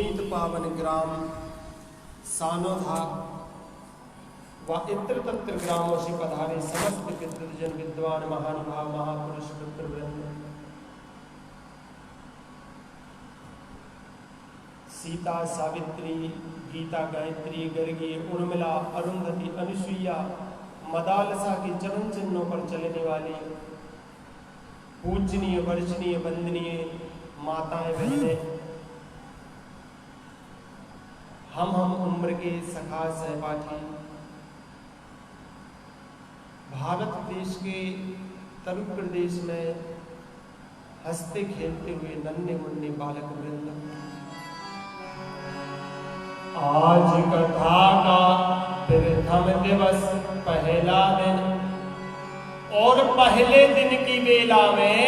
पुनीत पावन ग्राम सानोधा व इत्र तत्र ग्रामों से पधारे समस्त पितृजन विद्वान महानुभाव महापुरुष पुत्रवृंद, सीता सावित्री गीता गायत्री गर्गी उर्मिला अरुंधति अनुसुईया मदालसा के चरण चिन्हों पर चलने वाली पूजनीय वर्जनीय वंदनीय माताएं बहनें, हम उम्र के सखा सहपाठी, भारत देश के तरुण प्रदेश में हंसते खेलते हुए नन्हे मुन्ने बालक वृंद, आज कथा का प्रथम दिवस पहला दिन और पहले दिन की बेला में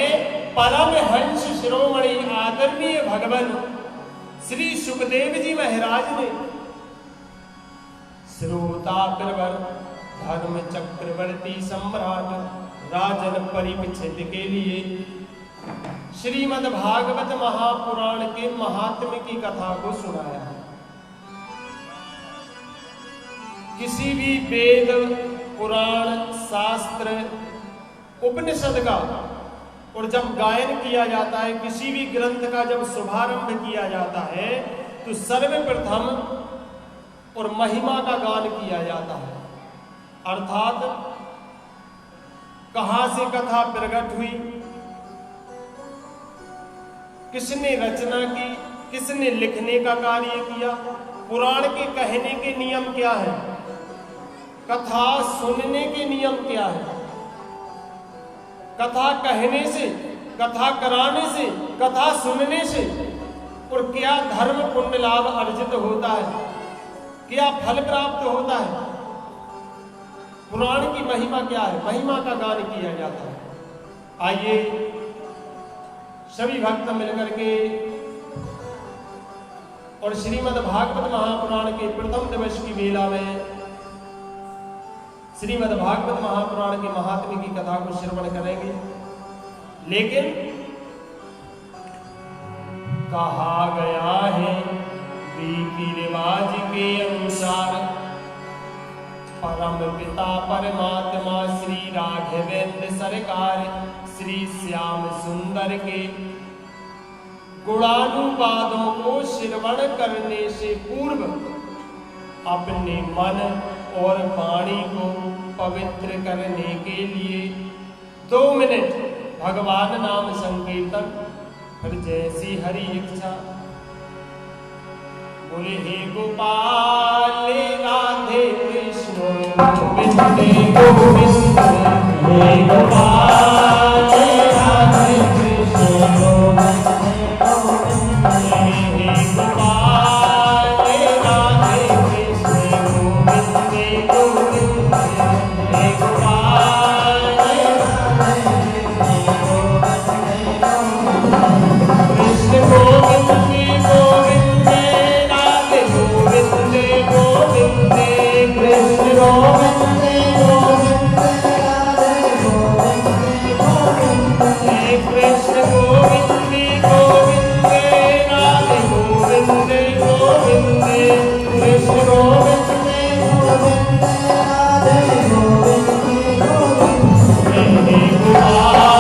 परमहंस शिरोमणि आदरणीय भगवान श्री सुखदेव जी महाराज ने श्रोता प्रवर धर्म चक्रवर्ती सम्राट राजन परिपक्षित के लिए श्रीमद् भागवत महापुराण के महात्म्य की कथा को सुनाया। किसी भी वेद पुराण शास्त्र उपनिषद का और जब गायन किया जाता है, किसी भी ग्रंथ का जब शुभारंभ किया जाता है तो सर्वप्रथम और महिमा का गान किया जाता है, अर्थात कहां से कथा प्रकट हुई, किसने रचना की, किसने लिखने का कार्य किया, पुराण के कहने के नियम क्या है, कथा सुनने के नियम क्या है, कथा कहने से, कथा कराने से, कथा सुनने से और क्या धर्म पुण्य लाभ अर्जित होता है, क्या फल प्राप्त होता है, पुराण की महिमा क्या है, महिमा का गान किया जाता है। आइए सभी भक्त मिलकर के और श्रीमद् भागवत महापुराण के प्रथम दिवस की मेला में श्रीमद् भागवत महापुराण के महात्म्य की कथा को श्रवण करेंगे। लेकिन कहा गया है रीति रिवाज के अनुसार परम पिता परमात्मा श्री राघवेंद्र सरकार श्री श्याम सुंदर के गुणानुवादों को श्रवण करने से पूर्व अपने मन और वाणी को पवित्र करने के लिए 2 मिनट भगवान नाम संकीर्तन, फिर जैसी हरि इच्छा। बोले हे गोपाल राधे कृष्ण गोविंद गोविंद, हे गोपाल राधे कृष्ण गोविंद गोविंद, हे गोपाल राधे कृष्ण गोविंद गोविंद, हे गोपाल कृष्ण गोविंद गोविंद राधे गोविंद गोविंद, कृष्ण गोविंद गोविंद राधे गोविंद गोविंद, हे कृष्ण गोविंद गोविंद राधे गोविंद गोविंद, कृष्ण गोविंद गोविंद राधे गोविंद गोविंद, हे गोपाल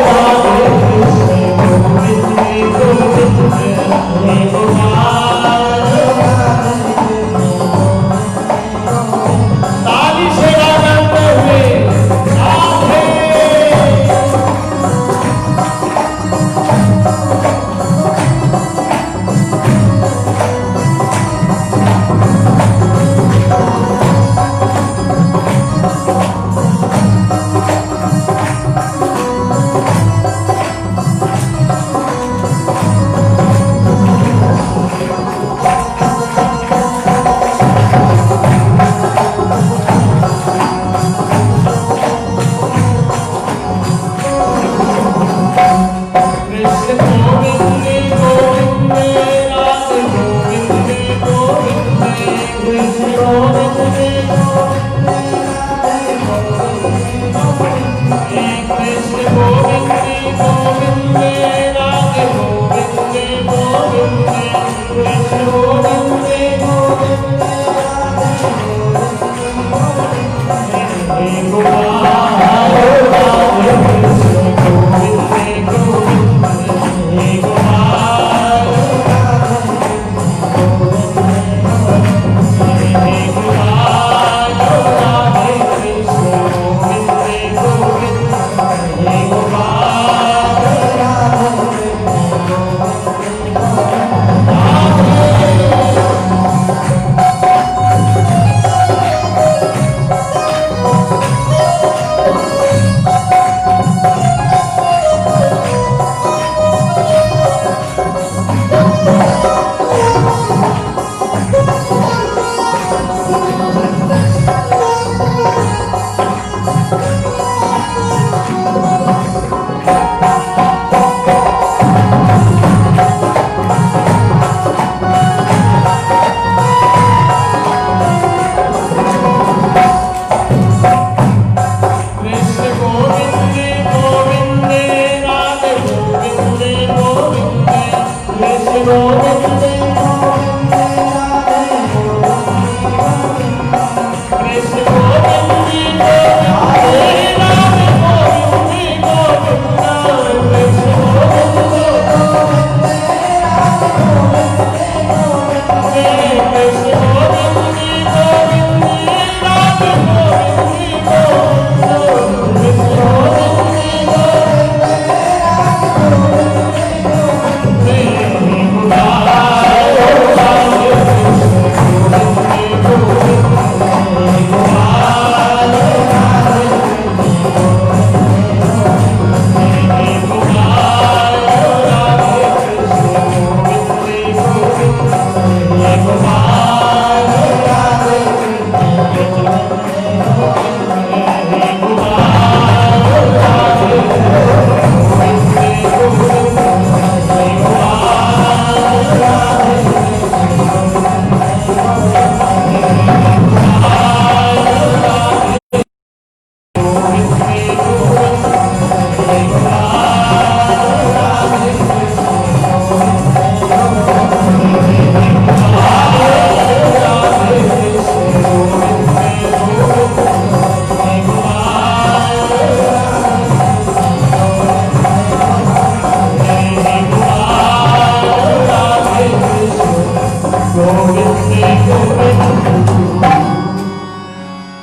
राधे कृष्ण गोविंद गोविंद, हे गोपाल ताली से गाते हुए राधे।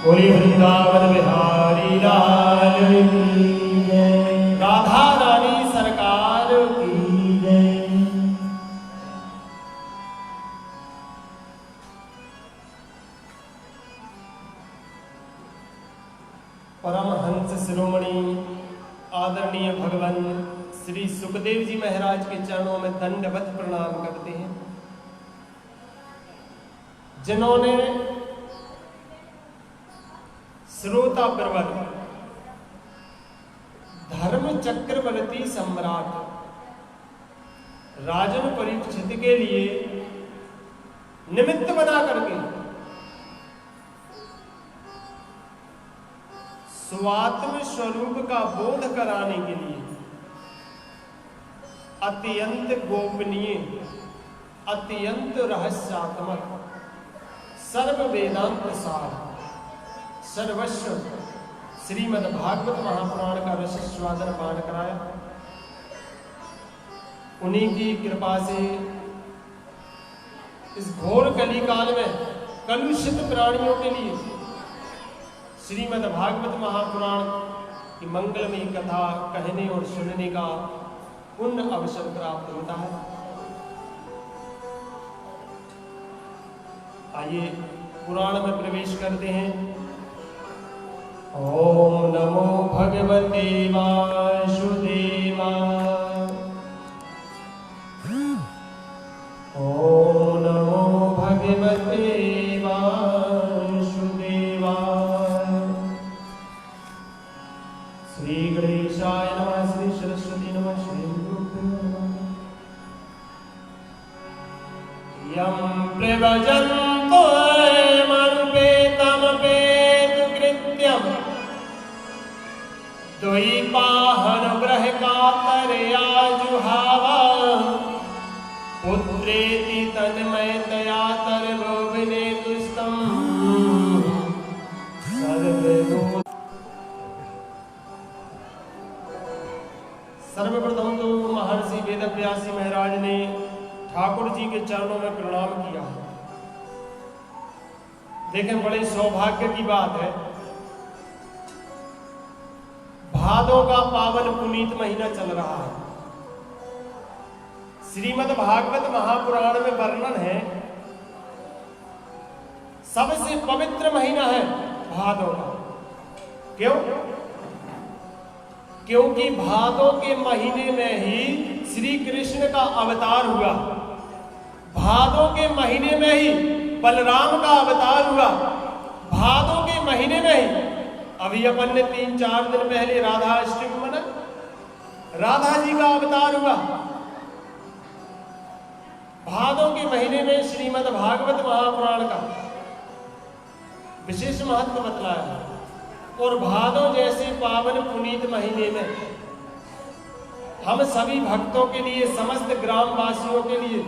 बोली वृंदावन बिहारी लाल की जय, राधा रानी सरकार की जय। परमहंस शिरोमणि आदरणीय भगवान श्री सुखदेव जी महाराज के चरणों में दंडवत प्रणाम करते हैं, जिन्होंने श्रोता प्रवर धर्म चक्रवर्ती सम्राट राजन परीक्षित के लिए निमित्त बना करके स्वात्म स्वरूप का बोध कराने के लिए अत्यंत गोपनीय, अत्यंत रहस्यात्मक, सर्व वेदांत सार, सर्वस्व श्रीमद् भागवत महापुराण का रसस्वादन पान कराया। उन्हीं की कृपा से इस घोर कलिकाल में कलुषित प्राणियों के लिए श्रीमद् भागवत महापुराण की मंगलमयी कथा कहने और सुनने का पुण्य अवसर प्राप्त होता है। आइए पुराण में प्रवेश करते हैं। ओम नमो भगवते वासुदेवाय, ओम नमो भगवते वासुदेवाय। श्री गणेशाय नमः, श्री सरस्वती नमः, श्री गुरुभ्यो नमः। यं प्रव्रजन्तो द्वैपाहन ग्रह कातरया जुहावा, पुत्रेति तन्मयतया तरवोभिने दुष्टं सर्वप्रथम तो महर्षि वेदव्यासी महाराज ने ठाकुर जी के चरणों में प्रणाम किया। देखें, बड़े सौभाग्य की बात है, भादों का पावन पुनीत महीना चल रहा है। श्रीमद् भागवत महापुराण में वर्णन है, सबसे पवित्र महीना है भादों का। क्यों? क्योंकि भादों के महीने में ही श्री कृष्ण का अवतार हुआ, भादों के महीने में ही बलराम का अवतार हुआ, भादों के महीने में ही अभी अपन ने 3-4 दिन पहले राधा अष्टमी मना, राधा जी का अवतार हुआ। भादों के महीने में श्रीमद् भागवत महापुराण का विशेष महत्व बतलाया। और भादों जैसे पावन पुनीत महीने में हम सभी भक्तों के लिए, समस्त ग्रामवासियों के लिए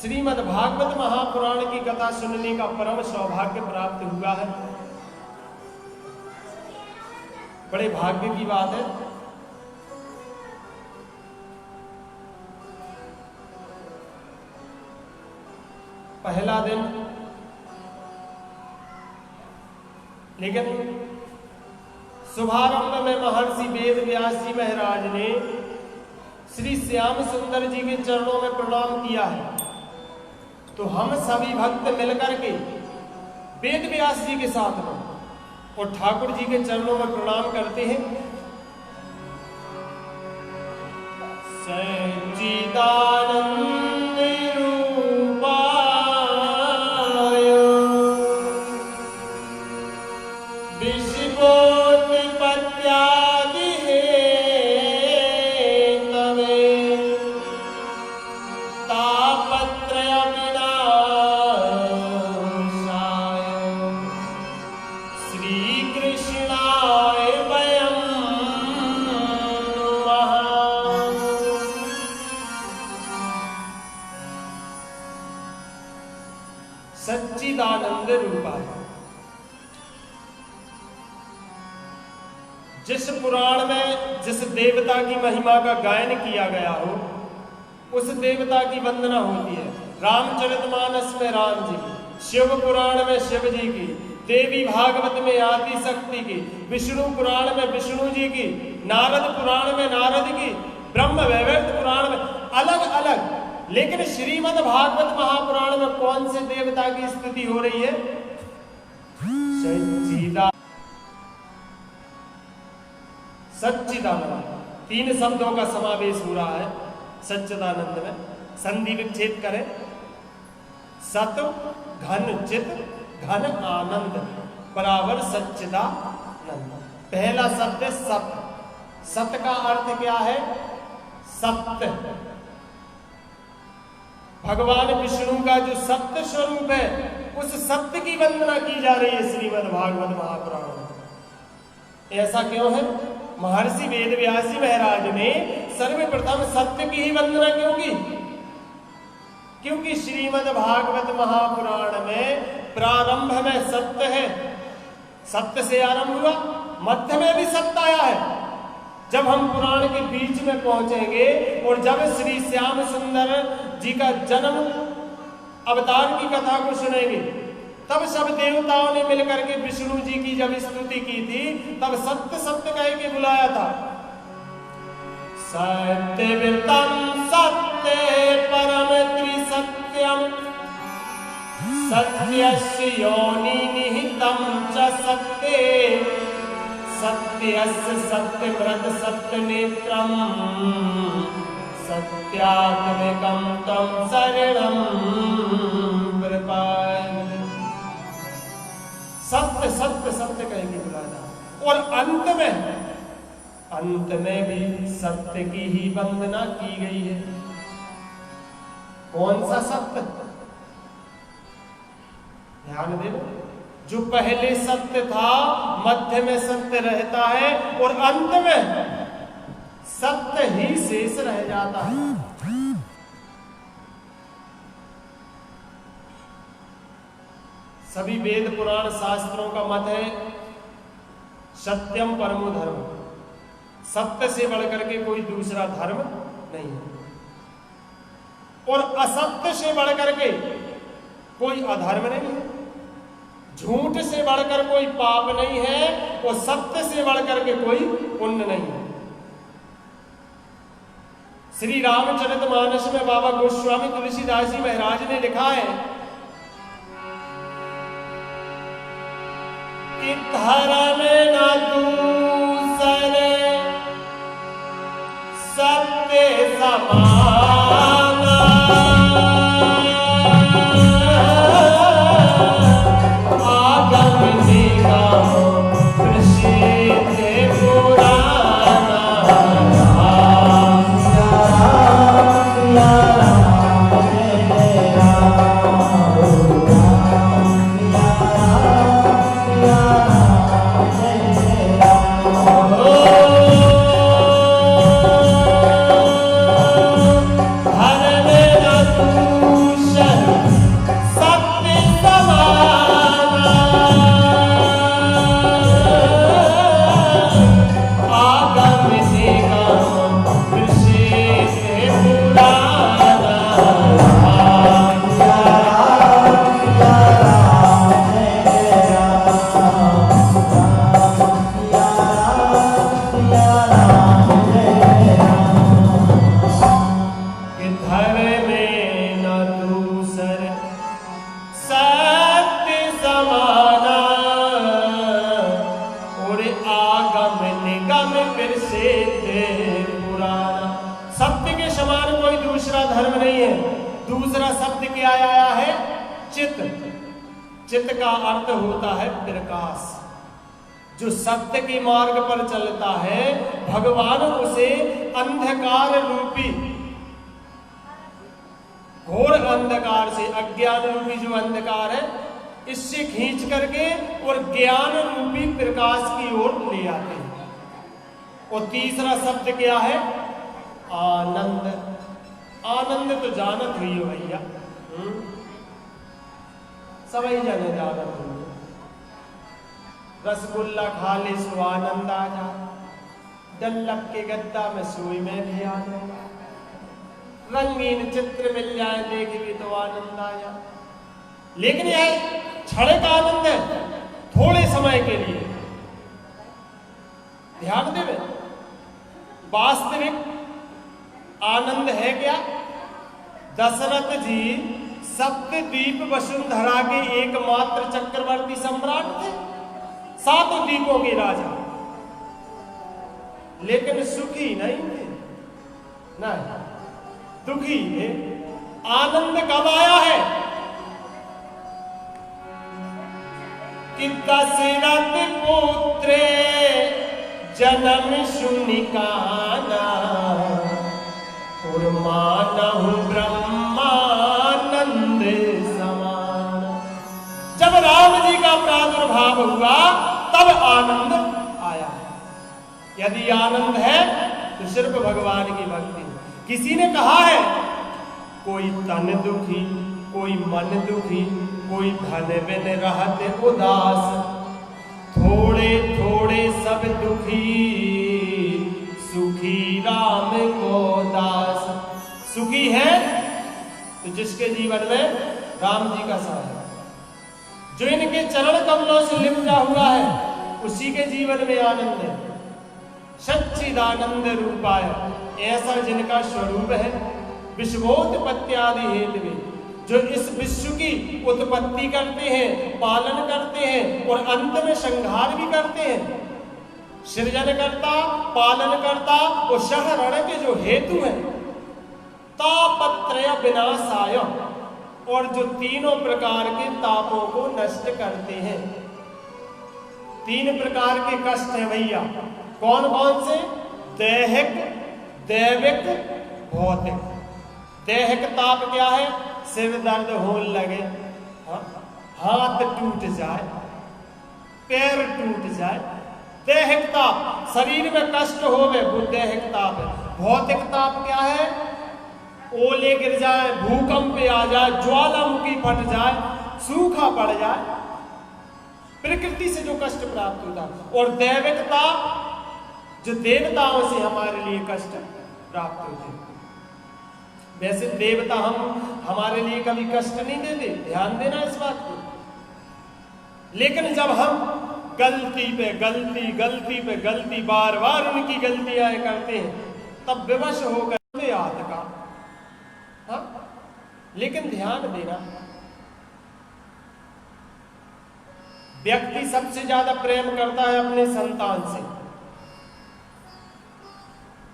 श्रीमद् भागवत महापुराण की कथा सुनने का परम सौभाग्य प्राप्त हुआ है। बड़े भाग्य की बात है। पहला दिन, लेकिन शुभारंभ में महर्षि वेद व्यास जी महाराज ने श्री श्याम सुंदर जी के चरणों में प्रणाम किया है। तो हम सभी भक्त मिलकर के वेद व्यास जी के साथ में और ठाकुर जी के चरणों में प्रणाम करते हैं। सच्चिदानंद रूपाय विश्वोत्पत्त्यादि हेतवे तापत्रय विनाशाय श्री कृष्णाय वयं नमः। सच्चिदानंद रूपाय, जिस पुराण में जिस देवता की महिमा का गायन किया गया हो, उस देवता की वंदना होती है। रामचरितमानस में राम जी की, शिव पुराण में शिव जी की, देवी भागवत में आदि शक्ति की, विष्णु पुराण में विष्णु जी की, नारद पुराण में नारद की, ब्रह्म वैवर्त पुराण में अलग अलग। लेकिन श्रीमद् भागवत महापुराण में कौन से देवता की स्तुति हो रही है? सच्चिदानंद, तीन शब्दों का समावेश हो रहा है सच्चिदानंद में। संधि विच्छेद करें, सत घन चित घन आनंद बराबर सच्चिदानंद। पहला शब्द सत। सत का अर्थ क्या है? सत्य। भगवान विष्णु का जो सत्य स्वरूप है, उस सत्य की वंदना की जा रही है श्रीमद् भागवत महापुराण में। ऐसा क्यों है? महर्षि वेद व्यास जी महाराज ने सर्वप्रथम सत्य की ही वंदना क्यों की? क्योंकि श्रीमद् भागवत महापुराण में प्रारंभ में सत्य है, सत्य से आरंभ हुआ, मध्य में भी सत्य आया है। जब हम पुराण के बीच में पहुंचेंगे और जब श्री श्याम सुंदर जी का जन्म अवतार की कथा को सुनेंगे, तब सब देवताओं ने मिलकर के विष्णु जी की जब स्तुति की थी, तब सत्य सत्य कह के बुलाया था। सत्यव्रतम सत्य परम त्रिसत्यम सत्यस्य योनि निहितम च सत्ये सत्यस्य सत्यव्रत सत्यनेत्रम सत्यात्मिकं तं शरणं प्रपद्ये। सत्य सत्य सत्य कहेंगे बुलाना। और अंत में भी सत्य की ही वंदना की गई है। कौन सा सत्य? ध्यान देना, जो पहले सत्य था, मध्य में सत्य रहता है और अंत में सत्य ही शेष रह जाता है। सभी वेद पुराण शास्त्रों का मत है सत्यम परमो धर्म। सत्य से बढ़कर के कोई दूसरा धर्म नहीं है, और असत्य से बढ़कर के कोई अधर्म नहीं है, झूठ से बढ़कर कोई पाप नहीं है, और सत्य से बढ़कर के कोई पुण्य नहीं है। श्री रामचरितमानस में बाबा गोस्वामी तुलसीदास जी महाराज ने लिखा है कि धर्म न दूसरे सत्य समान आगम निगम प्रसिद्ध पुराना। धर्म नहीं है। दूसरा शब्द क्या आया है? चित। चित का अर्थ होता है प्रकाश। जो सत्य के मार्ग पर चलता है, भगवान उसे अंधकार रूपी, घोर अंधकार से, अज्ञान रूपी जो अंधकार है, इससे खींच करके और ज्ञान रूपी प्रकाश की ओर ले आते हैं। और तीसरा शब्द क्या है? आनंद। आनंद तो जानत हुई हो भैया, सभी जने जानत हुई। रसगुल्ला खा ले सो आनंद आ जा, डल्लक के गद्दा में सोई में भी आ जाए, रंगीन चित्र मिल जाए देख भी तो आनंद आ जा। लेकिन यह क्षणिक आनंद है, थोड़े समय के लिए। ध्यान देवे, वास्तविक आनंद है क्या? दशरथ जी सप्तद्वीप वसुंधरा के एकमात्र चक्रवर्ती सम्राट थे, 7 द्वीपों के राजा, लेकिन सुखी नहीं थे, नहीं, दुखी थे। आनंद कब आया है? कि दशरथ पुत्र जन्म सुनिकाना और मानहु ब्रह्मानंद समान। जब राम जी का प्रादुर्भाव हुआ तब आनंद आया। यदि आनंद है तो सिर्फ भगवान की भक्ति। किसी ने कहा है, कोई तन दुखी, कोई मन दुखी, कोई धन बिन रहते उदास, थोड़े थोड़े सब दुखी, सुखी राम को दास। सुखी है तो जिसके जीवन में राम जी का साथ है, जो इनके चरण कमलों से लिपटा हुआ है, उसी के जीवन में आनंद है। सच्चिदानंद रूपाय, ऐसा जिनका स्वरूप है। विश्वोत्पत्ति आदि हेतु, जो इस विश्व की उत्पत्ति करते हैं, पालन करते हैं और अंत में संहार भी करते हैं। सृजन करता, पालन करता और सहरण के जो हेतु हैं, तापत्रय विनाशाय, और जो तीनों प्रकार के तापों को नष्ट करते हैं। 3 प्रकार के कष्ट हैं भैया। कौन कौन से? दैहिक, दैविक, भौतिक। दैहिक ताप क्या है? सिर दर्द होने लगे, हाथ टूट जाए, पैर टूट जाए, दैहिक ताप। शरीर में कष्ट होवे वो दैहिक ताप है। भौतिक ताप क्या है? ओले गिर जाए, भूकंप आ जाए, ज्वालामुखी फट जाए, सूखा पड़ जाए, प्रकृति से जो कष्ट प्राप्त होता है। और दैविक ताप, जो देवताओं से हमारे लिए कष्ट प्राप्त होते हैं। वैसे देवता हमारे लिए कभी कष्ट नहीं देते, ध्यान देना इस बात को। लेकिन जब हम गलती पे गलती, गलती पे गलती, बार बार उनकी गलतियां करते हैं, तब विवश होकर याद का। हाँ? लेकिन ध्यान देना, व्यक्ति सबसे ज्यादा प्रेम करता है अपने संतान से।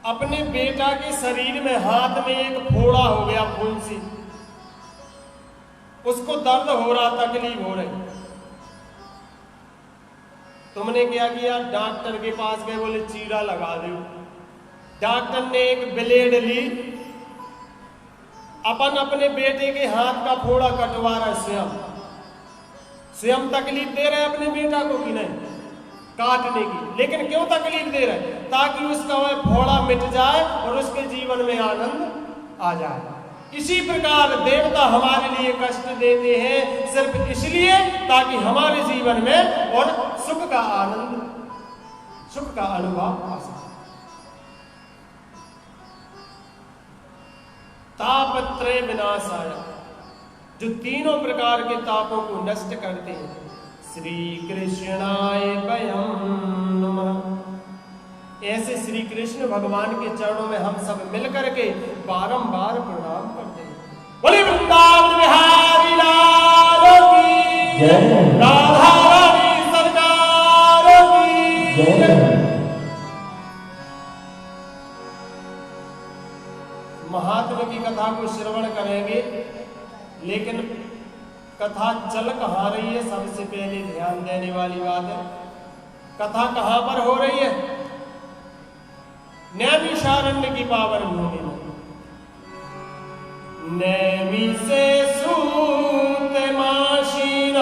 अपने बेटा के शरीर में, हाथ में एक फोड़ा हो गया फुंसी, उसको दर्द हो रहा, तकलीफ हो रही, तुमने क्या किया? डॉक्टर के पास गए, बोले चीरा लगा दो। डॉक्टर ने एक ब्लेड ली, अपने बेटे के हाथ का फोड़ा कटवा रहा, स्वयं तकलीफ दे रहे अपने बेटा को कि नहीं काटने की। लेकिन क्यों तकलीफ दे रहे? ताकि उसका वह फोड़ा मिट जाए और उसके जीवन में आनंद आ जाए। इसी प्रकार देवता हमारे लिए कष्ट देते हैं सिर्फ इसलिए ताकि हमारे जीवन में और सुख का आनंद, सुख का अनुभव आ सके। तापत्रय विनाशाय, जो तीनों प्रकार के तापों को नष्ट करते हैं। श्री कृष्णाय वयं नमः। ऐसे श्री कृष्ण भगवान के चरणों में हम सब मिलकर के बारंबार प्रणाम करते हैं। बोले वृंदावन बिहारी लाल की जय, राधा रानी सरकार की जय। महात्मा की कथा को श्रवण करेंगे, लेकिन कथा चल कहाँ रही है सबसे पहले ध्यान देने वाली बात है। कथा कहाँ पर हो रही है? नैमिषारण्य की पावन भूमि में। नैमि से सूत माशीन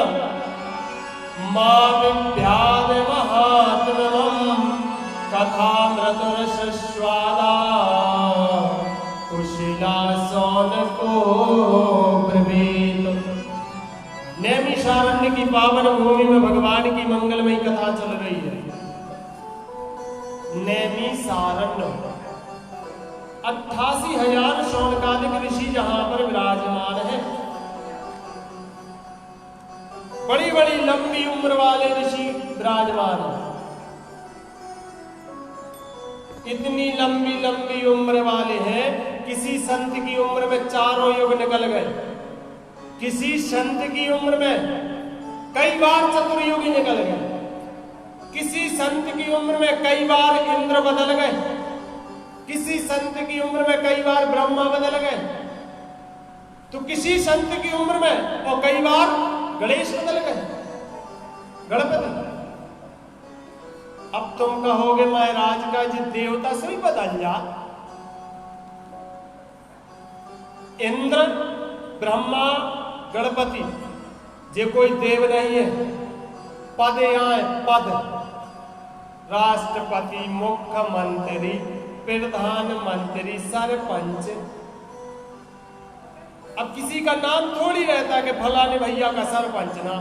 माविभ्याद महात्मनम् कथामृतरसस्वादा कुशिला सौनको ब्रवीत। नैमिषारण्य की पावन भूमि में भगवान की मंगलमयी कथा चल रही है। नैमिषारण्य 88,000 शौनकादिक ऋषि जहां पर विराजमान है। बड़ी बड़ी लंबी उम्र वाले ऋषि विराजमान है। इतनी लंबी लंबी उम्र वाले हैं, किसी संत की उम्र में 4 युग निकल गए, किसी संत की उम्र में कई बार चतुर्युग निकल गए, किसी संत की उम्र में कई बार इंद्र बदल गए, किसी संत की उम्र में कई बार ब्रह्मा बदल गए, तो किसी संत की उम्र में और कई बार गणेश बदल गए, गणपति। अब तुम कहोगे महाराज का जी देवता से भी बदल जा। इंद्र, ब्रह्मा, गणपति जे कोई देव नहीं है। पद आए पद, राष्ट्रपति, मुख्यमंत्री, प्रधानमंत्री, सरपंच। अब किसी का नाम थोड़ी रहता है कि फलाने भैया का सरपंच ना,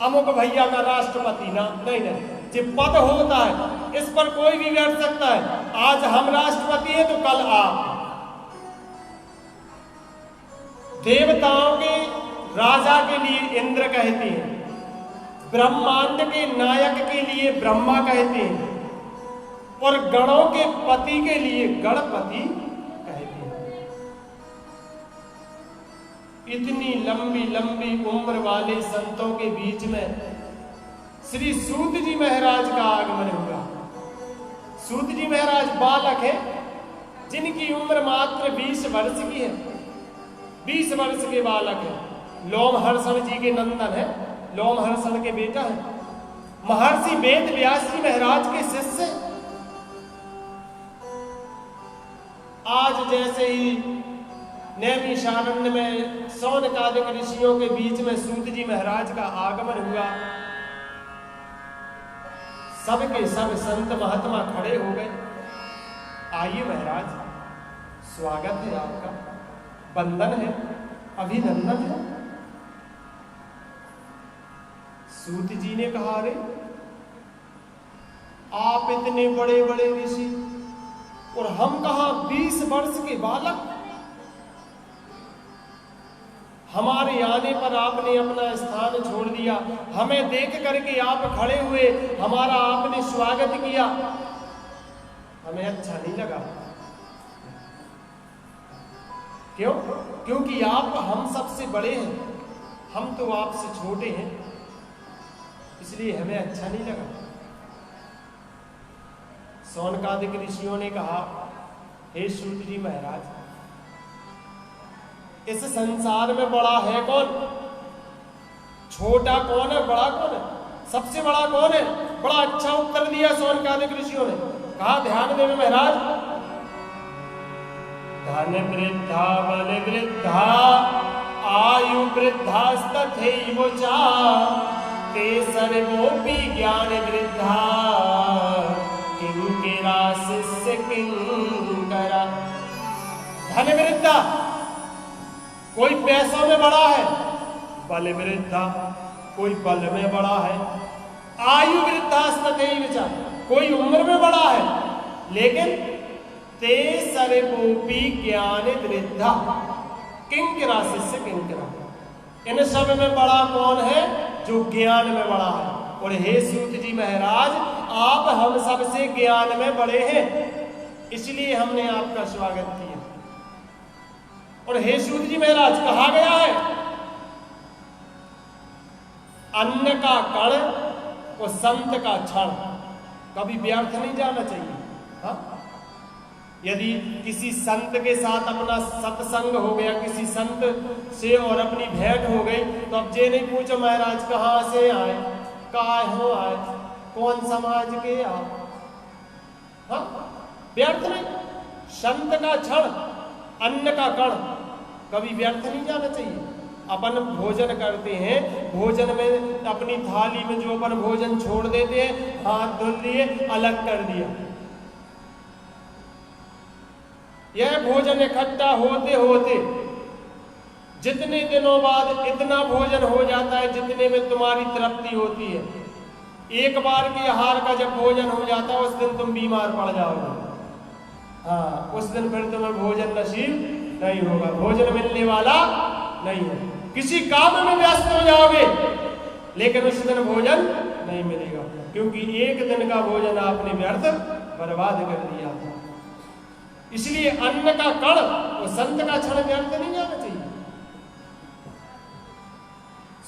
अमुक भैया का राष्ट्रपति ना, नहीं नहीं, जो पद होता है इस पर कोई भी बैठ सकता है। आज हम राष्ट्रपति हैं तो कल आप। देवताओं के राजा के लिए इंद्र कहते हैं, ब्रह्मांड के नायक के लिए ब्रह्मा कहते हैं, और गणों के पति के लिए गणपति कहते हैं। इतनी लंबी लंबी उम्र वाले संतों के बीच में श्री सूत जी महाराज का आगमन हुआ। सूत जी महाराज बालक है, जिनकी उम्र मात्र 20 वर्ष की है। 20 वर्ष के बालक है। लोमहर्षण जी के नंदन है, लोमहर्षण के बेटा है। महर्षि वेद व्यास जी महाराज के शिष्य। आज जैसे ही नैमिषारण्य में शौनकादिक ऋषियों के बीच में सूत जी महाराज का आगमन हुआ, सबके सब संत महात्मा खड़े हो गए। आइए महाराज, स्वागत है आपका, वंदन है, अभिनंदन है। सूत जी ने कहा, अरे आप इतने बड़े बड़े ऋषि और हम कहा 20 वर्ष के बालक। हमारे आने पर आपने अपना स्थान छोड़ दिया, हमें देख करके आप खड़े हुए, हमारा आपने स्वागत किया, हमें अच्छा नहीं लगा। क्यों? क्योंकि आप हम सबसे बड़े हैं, हम तो आपसे छोटे हैं, इसलिए हमें अच्छा नहीं लगा। शौनकादिक ऋषियों ने कहा, हे सूत जी महाराज, इस संसार में बड़ा है कौन? छोटा कौन है, बड़ा कौन है? सबसे बड़ा कौन है? बड़ा अच्छा उत्तर दिया शौनकादिक ऋषियों ने। कहा, ध्यान देवे महाराज, धन वृद्धा बल वृद्धा आयु वृद्धास्तथैव चा ते सर्वोपि ज्ञान वृद्धा किंकरा शिष्य किंकरा। धन वृद्धा, कोई पैसों में बड़ा है, बल वृद्धा, कोई बल में बड़ा है, आयु वृद्धास्तथैव च, कोई उम्र में बड़ा है, लेकिन ते सर्वोपि ज्ञान वृद्धा किंकरा शिष्य किंकरा। इन सब में बड़ा कौन है? जो ज्ञान में बड़ा है। और हे सूत जी महाराज, आप हम सबसे ज्ञान में बड़े हैं, इसलिए हमने आपका स्वागत किया। और हे सूत जी महाराज, कहा गया है अन्न का कण और संत का क्षण कभी व्यर्थ नहीं जाना चाहिए। हाँ, यदि किसी संत के साथ अपना सत्संग हो गया, किसी संत से और अपनी भेंट हो गई, तो अब ये नहीं पूछो महाराज कहाँ से आए, कहाँ हो आए, कौन समाज के आप, हाँ व्यर्थ नहीं। संत का क्षण, अन्न का कण कभी व्यर्थ नहीं जाना चाहिए। अपन भोजन करते हैं, भोजन में अपनी थाली में जो अपन भोजन छोड़ देते हैं, हाथ धुल लिए, अलग कर दिया, यह भोजन इकट्ठा होते होते जितने दिनों बाद इतना भोजन हो जाता है जितने में तुम्हारी तृप्ति होती है। एक बार के आहार का जब भोजन हो जाता है उस दिन तुम बीमार पड़ जाओगे, हाँ उस दिन फिर तुम्हें भोजन नसीब नहीं होगा, भोजन मिलने वाला नहीं है। किसी काम में व्यस्त हो जाओगे लेकिन उस दिन भोजन नहीं मिलेगा, क्योंकि एक दिन का भोजन आपने व्यर्थ बर्बाद कर दिया था। इसलिए अन्न का कण और संत का क्षण व्यर्थ नहीं जाना चाहिए।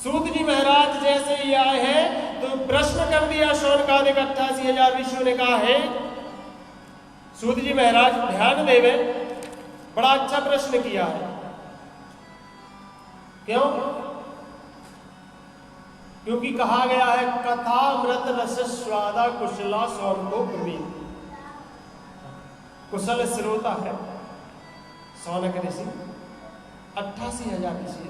सूत जी महाराज जैसे ही आए हैं तो प्रश्न कर दिया शौनकादिक 88,000 ऋषियों ने कहा है। सूत जी महाराज ध्यान देवे, बड़ा अच्छा प्रश्न किया है। क्यों? क्योंकि कहा गया है कथा अमृत रस स्वादा कुशला सौन को प्रवीण, कुशल श्रोता है सौनक ऋषि, 88,000 ऋषि।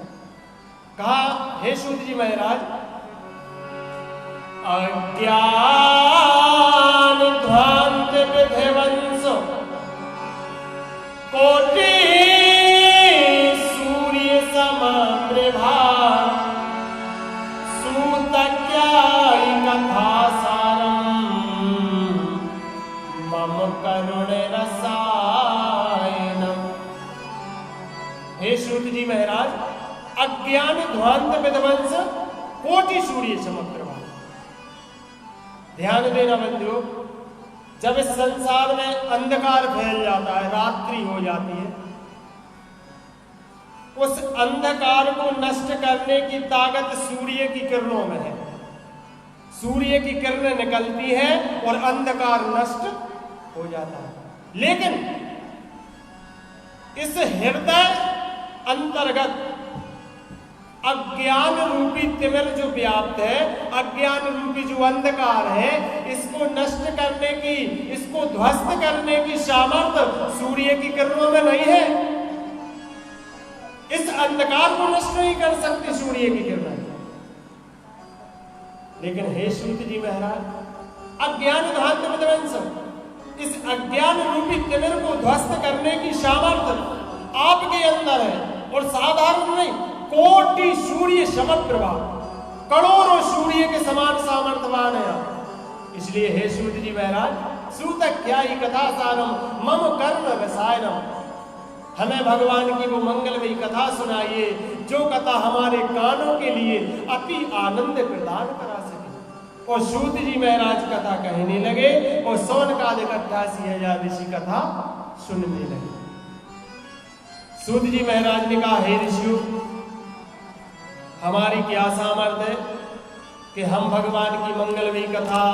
कहा हे सूत जी महाराज, अज्ञान ध्वांत विधिवंश कोटि सूर्य समप्रभा सूतक्यायि कथा सारम मम करुण रसायनम। हे सूत जी महाराज, अज्ञान ध्वांत विध्वंस कोटि सूर्य समप्रभा। ध्यान देना बंधुओं, जब इस संसार में अंधकार फैल जाता है, रात्रि हो जाती है, उस अंधकार को नष्ट करने की ताकत सूर्य की किरणों में है। सूर्य की किरणें निकलती है और अंधकार नष्ट हो जाता है। लेकिन इस हृदय अंतर्गत अज्ञान रूपी तिमिर जो व्याप्त है, अज्ञान रूपी जो अंधकार है, इसको नष्ट करने की, इसको ध्वस्त करने की सामर्थ्य सूर्य की किरणों में नहीं है। इस अंधकार को नष्ट नहीं कर सकती सूर्य की किरणें। लेकिन हे सूत जी महाराज, अज्ञान ध्वांत विध्वंस, इस अज्ञान रूपी तिमिर को ध्वस्त करने की सामर्थ्य आपके अंदर है, और साधारण नहीं, कोटि सूर्य समप्रभा, करोड़ों सूर्य के समान सामर्थ्यवान है आप। इसलिए हे सूत जी महाराज, सूतक्यायि कथा सारम मम कर्म रसायनम, हमें भगवान की वो मंगलमयी कथा सुनाइए जो कथा हमारे कानों के लिए अति आनंद प्रदान करा सके। और सूत जी महाराज कथा कहने लगे और शौनकादिक 88,000 ऋषि कथा सुनने लगे। सूत जी महाराज ने कहा, हे ऋषियों, हमारी क्या सामर्थ्य है कि हम भगवान की मंगलमयी कथा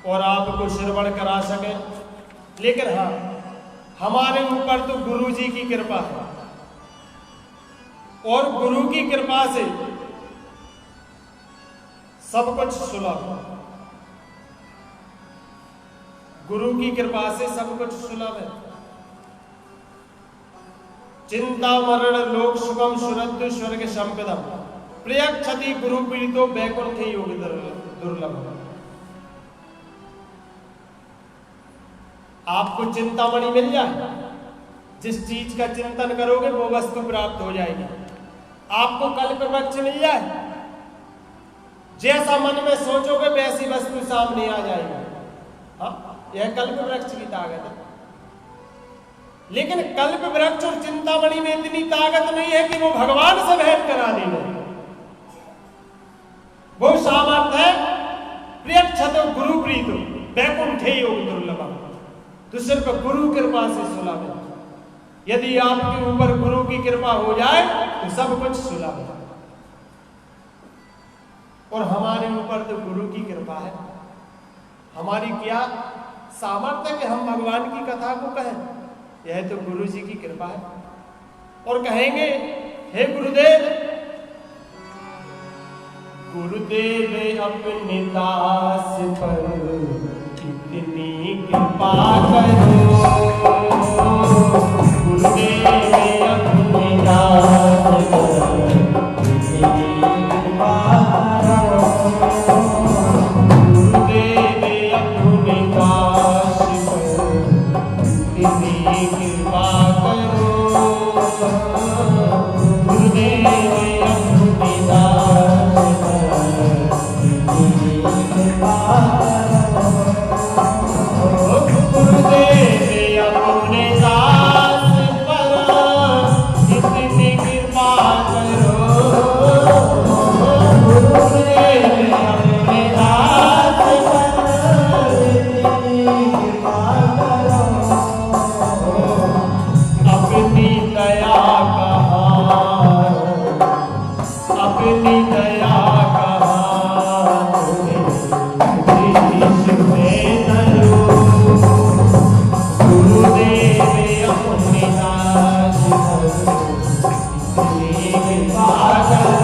और आपको श्रवण करा सकें। लेकिन हाँ, हमारे ऊपर तो गुरु जी की कृपा है, और गुरु की कृपा से सब कुछ सुलभ है। गुरु की कृपा से सब कुछ सुलभ है। चिंता मरण लोक सुखम सुरद्ध स्वर्ग संपदम प्रयक्षति गुरु पीड़ितो वैकुंठ योग दुर्लभ। आपको चिंतामणि मिल जाए, जिस चीज का चिंतन करोगे वो वस्तु प्राप्त हो जाएगी। आपको कल्प वृक्ष मिल जाए, जैसा मन में सोचोगे वैसी वस्तु सामने आ जाएगी। हाँ, यह कल्प वृक्ष की ताकत है। लेकिन कल्प वृक्ष और चिंतामणि में इतनी ताकत नहीं है कि वो भगवान से भेंट करा देंगे। वो सामर्थ्य है प्रियक्षतो गुरु प्रीतो वैकुंठे योग दुर्लभम, तो सिर्फ गुरु कृपा से सुलभ है। यदि आपके ऊपर गुरु की कृपा हो जाए तो सब कुछ सुलभ है। और हमारे ऊपर तो गुरु की कृपा है। हमारी क्या सामर्थ्य कि हम भगवान की कथा को कहें, यह तो गुरु जी की कृपा है। और कहेंगे, हे गुरुदेव, गुरुदेव अपने दास पर इतनी कृपा करो, गुरुदेव अपने दास पर इतनी कृपा करो, गुरुदेव अपने दास पर इतनी कृपा करो, गुरुदेव अपने दास पर इतनी कृपा करो, गुरुदेव अपने दास पर इतनी कृपा करो, गुरुदेव अपने दास पर इतनी कृपा करो, अपनी दया का हाथ, अपनी दया का हाथ शीश में धरो, गुरुदेव अपने दास पर इतनी कृपा करो।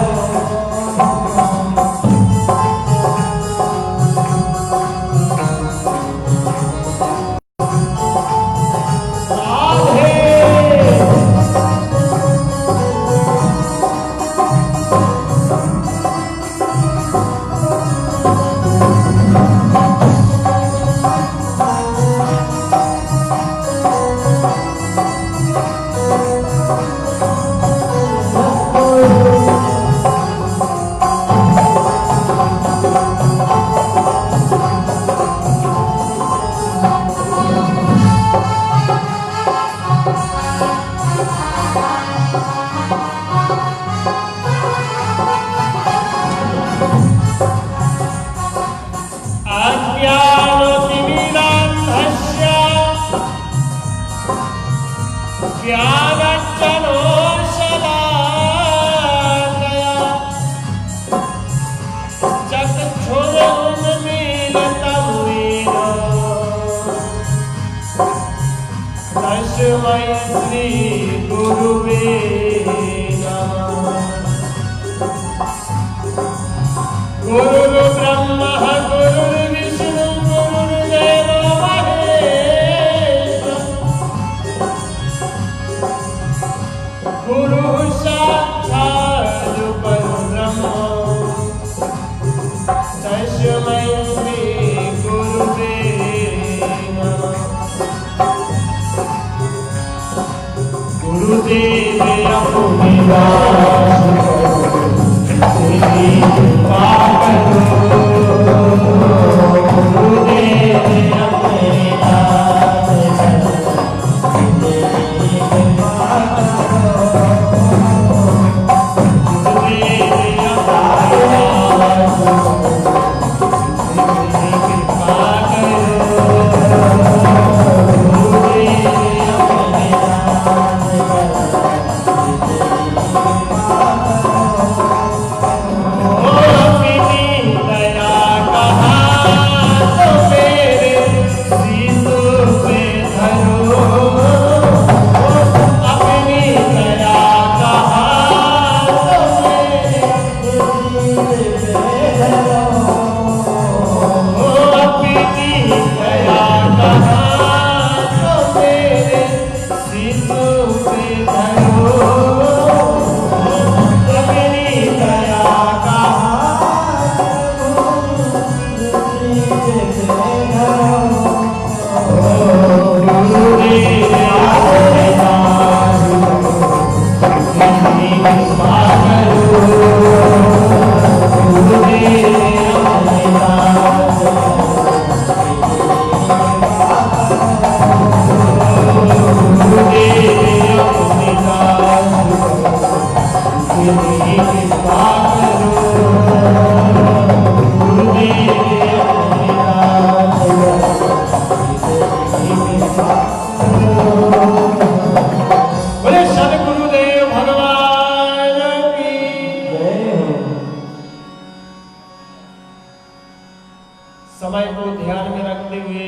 समय को ध्यान में रखते हुए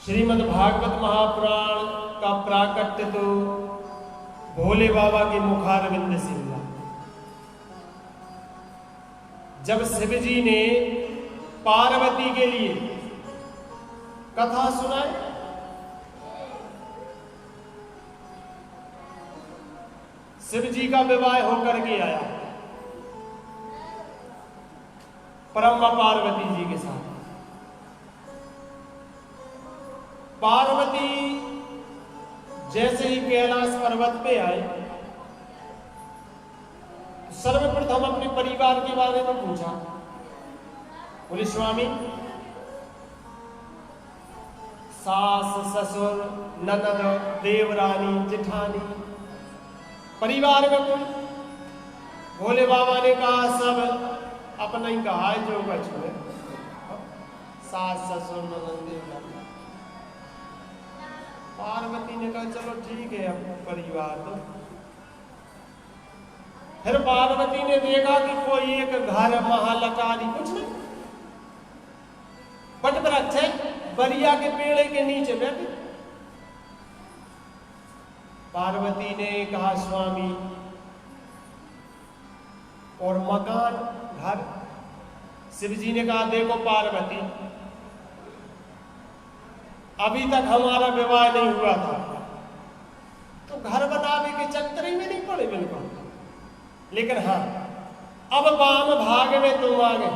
श्रीमद् भागवत महापुराण का प्राकट्य तो भोले बाबा के मुखारविंद से हुआ। जब शिव जी ने पार्वती के लिए कथा सुनाई, शिव जी का विवाह होकर के आया ब्रह्मा पार्वती जी के साथ। पार्वती जैसे ही कैलाश पर्वत पे आए, सर्वप्रथम अपने परिवार के बारे में पूछा। बोले स्वामी, सास ससुर ननद देवरानी जेठानी परिवार में कोई? भोले बाबा ने कहा सब अपना ही कहा है, जो कुछ है सास ससुर ननद देवरानी। पार्वती ने कहा चलो ठीक है, अब परिवार तो। फिर पार्वती ने देखा कि कोई एक घर महालकारी कुछ नहीं, बट वृक्ष है, बरिया के पेड़ के नीचे बैठे। पार्वती ने कहा स्वामी, और मकान घर? शिव जी ने कहा देखो पार्वती, अभी तक हमारा विवाह नहीं हुआ था तो घर बनावे के चक्कर में नहीं पड़े बिल्कुल, लेकिन हाँ अब वाम भाग में तुम आ गए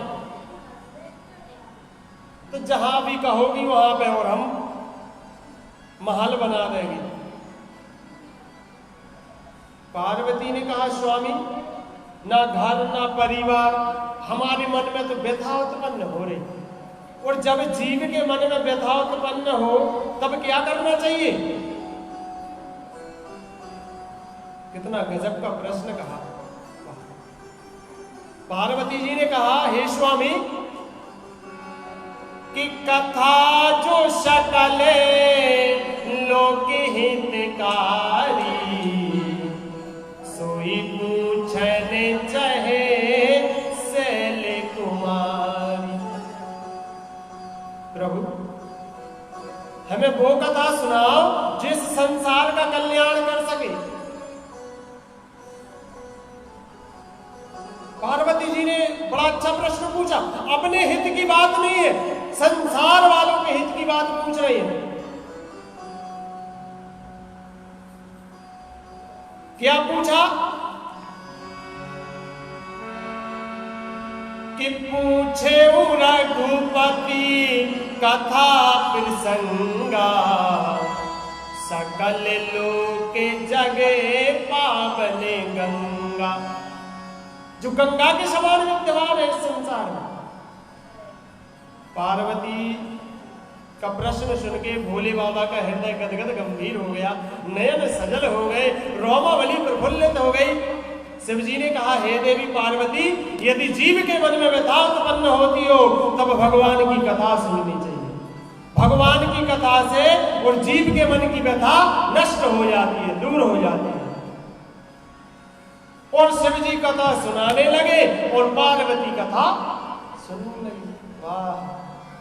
तो जहां भी कहोगी वहां पे और हम महल बना देंगे। पार्वती ने कहा स्वामी, ना घर ना परिवार, हमारे मन में तो व्यथा उत्पन्न हो रही, और जब जीव के मन में व्यथा उत्पन्न हो तब क्या करना चाहिए? कितना गजब का प्रश्न कहा। पार्वती जी ने कहा हे स्वामी, कि कथा जो सकल लोक हितकारी, सोई पूछने चाहे शैल कुमारी। प्रभु हमें वो कथा सुनाओ जिस संसार का कल्याण कर सके। पार्वती जी ने बड़ा अच्छा प्रश्न पूछा। अपने हित की बात नहीं है, संसार वालों के हित की बात पूछ रही है। क्या पूछा? कि पूछे रघुपति कथा प्रसंगा, सकल लोक जगे पावन गंगा। जो गंगा के समान विद्यमान है इस संसार में। पार्वती का प्रश्न सुन के भोले बाबा का हृदय गदगद गंभीर हो गया, नयन सजल हो गए, रोमावली प्रफुल्लित हो गई। शिव जी ने कहा हे देवी पार्वती, यदि जीव के मन में व्यथा उत्पन्न होती हो तब भगवान की कथा सुननी चाहिए। भगवान की कथा से और जीव के मन की व्यथा नष्ट हो जाती है, दूर हो जाती है। और शिव जी कथा सुनाने लगे और पार्वती कथा सुनने लगी। वाह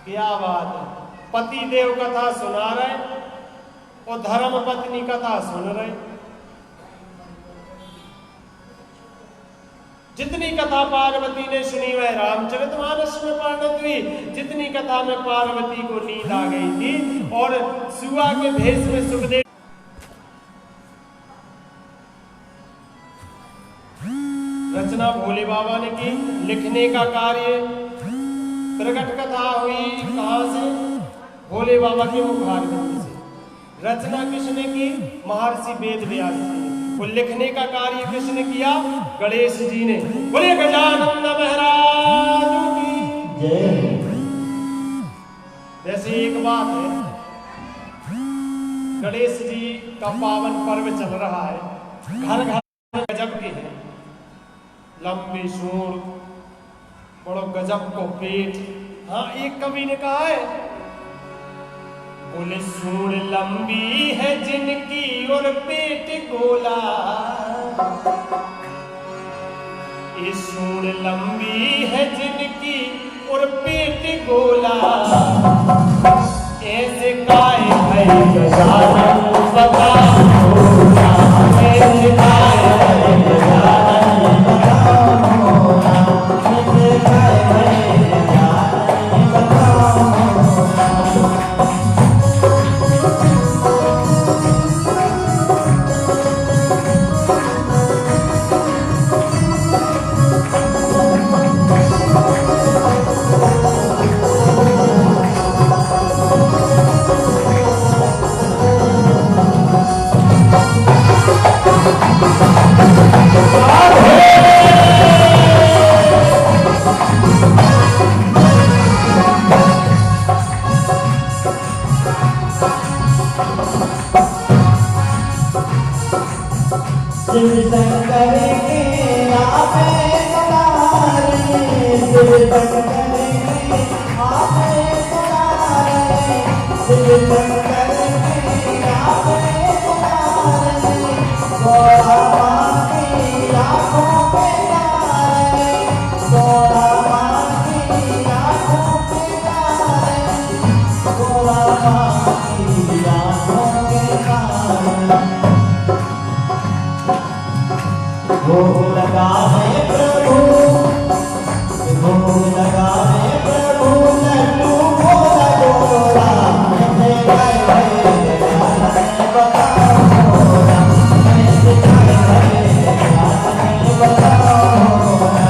क्या बात है। पति देव कथा सुना रहे और धर्म पत्नी कथा सुन रहे। जितनी कथा पार्वती ने सुनी वह रामचरितमानस में वर्णित हुई। जितनी कथा में पार्वती को नींद आ गई थी और सुआ के भेष में सुखदेव। रचना भोले बाबा ने की, लिखने का कार्य प्रकट कथा हुई कहां से? भोले बाबा के मुखारविंद से। रचना किसने की? महर्षि वेद व्यास जी ने। और लिखने का कार्य किसने किया? गणेश जी ने। बोले गजानन महाराज की जय। जैसे एक बात है, गणेश जी का पावन पर्व चल रहा है, घर घर गजब के हैं, लंबी सूंड, बड़ो गजब को पेट। हाँ एक कवि ने कहा है, बोले सूंड लंबी है जिनकी और पेट गोला, ये सूंड लंबी है जिनकी और पेट गोला, ऐसे काय भई गजानन बताओ मोरा, निज काय भई गजानन बताओ मोरा, निज काय भई गजानन बताओ मोरा। शिव शंकर के आपे दुलारे, शिव शंकर के आपे दुलारे, शिव शंकर के आपे दुलारे, गोरा माँ की आँखों पे तारे, गोरा माँ की आँखों पे तारे, गोरा माँ की आँखों पे तारे। भोग लगावे प्रभु, भोग लगावे प्रभु, लड्डू भोला गोरा, निज काय भई गजानन बताओ मोरा, निज काय भई गजानन बताओ मोरा।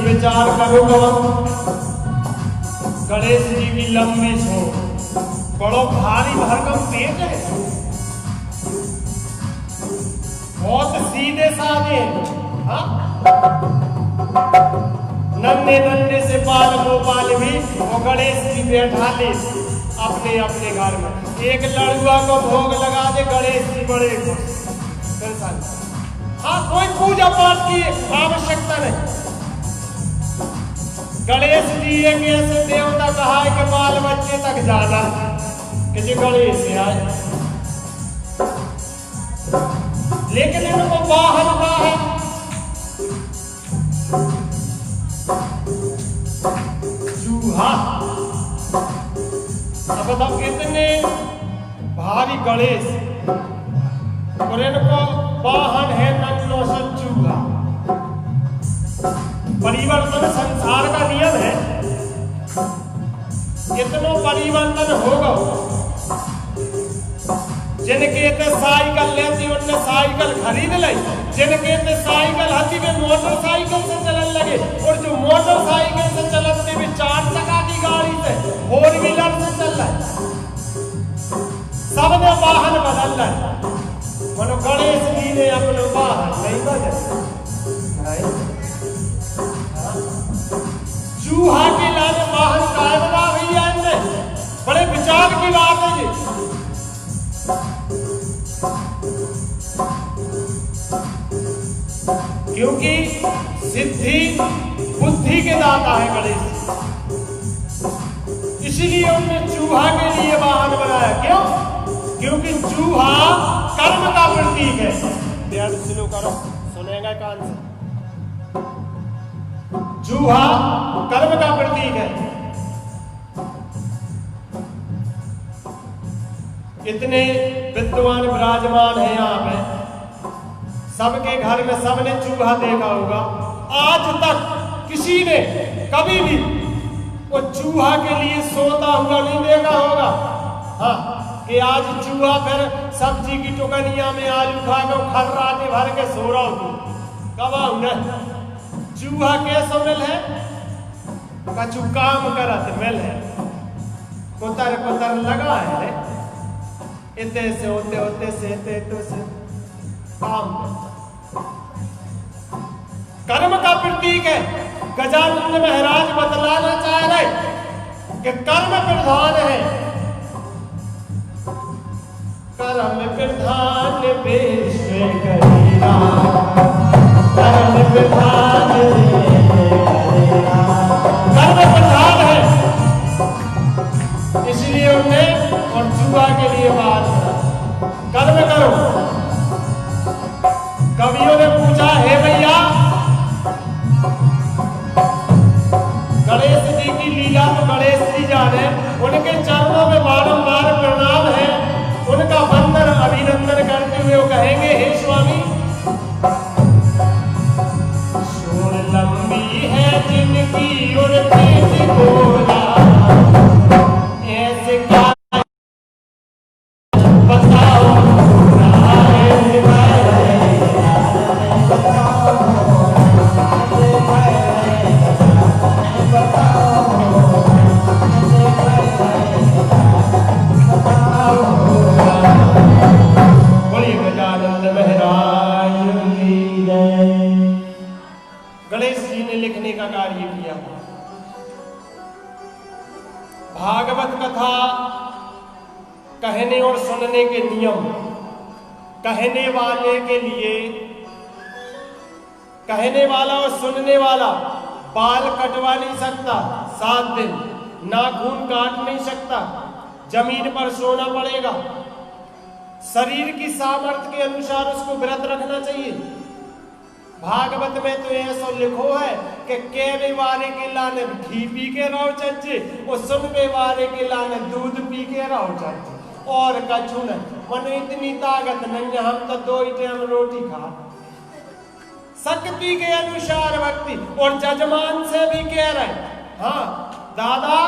विचार करो गणेश जी की लंबी सूंड, बड़ो भारी भरकम पेट है, बहुत सीधे साधे, हाँ? नन्हे नन्हे से बाल गोपाल भी वो गणेश जी बैठा ले अपने अपने घर में, एक लड़ुआ को भोग लगा दे, गणेश जी बड़े खुश। हाँ, कोई पूजा पाठ की आवश्यकता नहीं। गणेश जी एक ऐसे देवता कहा है कि बाल बच्चे तक जाना कि जी गणेश आए, लेकिन इनको वाहन का है चूहा। अब बताओ कितने भारी गणेश और इनको वाहन है नन्नो सा चूहा। परिवर्तन संसार का नियम है, कितनों परिवर्तन होगा। जिनके ते साइकिल लेती उनने साइकिल खरीद ली, जिनके ते साइकिल हती वे मोटरसाइकिल से चलने लगे, और जो मोटरसाइकिल से चलते भी 4 चक्का की गाड़ी से, 4 व्हीलर से चल रहा है, सबने वाहन बदल रहा है। मनो गणेश जी ने अपने वाहन नहीं बदले, चूहा के लाने वाहन कायम ना भैया, बड़े विचार की बात है जी। क्योंकि सिद्धि बुद्धि के दाता है गणेश, इसीलिए उन्होंने चूहा के लिए वाहन बनाया। क्यों? क्योंकि चूहा कर्म का प्रतीक है। ध्यान सुनो करो, सुनेगा कान से। चूहा कर्म का प्रतीक है। इतने विद्वान विराजमान है यहाँ पे, सबके घर में सबने चूहा देखा होगा। आज तक किसी ने कभी भी वो चूहा के लिए सोता हुआ नहीं देखा होगा। हाँ, कि आज चूहा फिर सब्जी की टुकनिया में आलू खा के खर्राटे भर के सो रहा हूँ, कब आऊँ। चूहा कैसा मिल है? कछु काम करत मिल है, कुतर कुतर लगा है, इतने से होते होते से इतने तो से काम कर्म का प्रतीक है। गजानन महाराज बतलाना चाह रहे कि कर्म प्रधान है, कर्म प्रधान विश्व करेगा, कर्म प्रधान कर्म प्रधान है, इसलिए उन्हें और जुआ के लिए बात कर्म करो। कवियों ने पूछा, हे भैया गणेश जी की लीला तो गणेश जी जाने, उनके चरणों में बारंबार प्रणाम है, उनका वंदन अभिनंदन करते हुए वो कहेंगे, हे स्वामी शोर लंबी है जिनकी और तेज बोला, ऐसे क्या बताओ का कार्य किया। भागवत कथा कहने और सुनने के नियम, कहने वाले के लिए, कहने वाला और सुनने वाला बाल कटवा नहीं सकता 7 दिन, नाखून काट नहीं सकता, जमीन पर सोना पड़ेगा, शरीर की सामर्थ्य के अनुसार उसको व्रत रखना चाहिए। भागवत में तो ऐसा लिखो है कि कहने वाले के लाने घी पी के रहो चच्चे, और सुनने वाले के लाने दूध पी के रहो चच्चे, और कछु नहीं। मने इतनी ताकत नहीं है, हम तो 2 ही टाइम रोटी खा, शक्ति के अनुसार भक्ति। और जजमान से भी कह रहे, हाँ दादा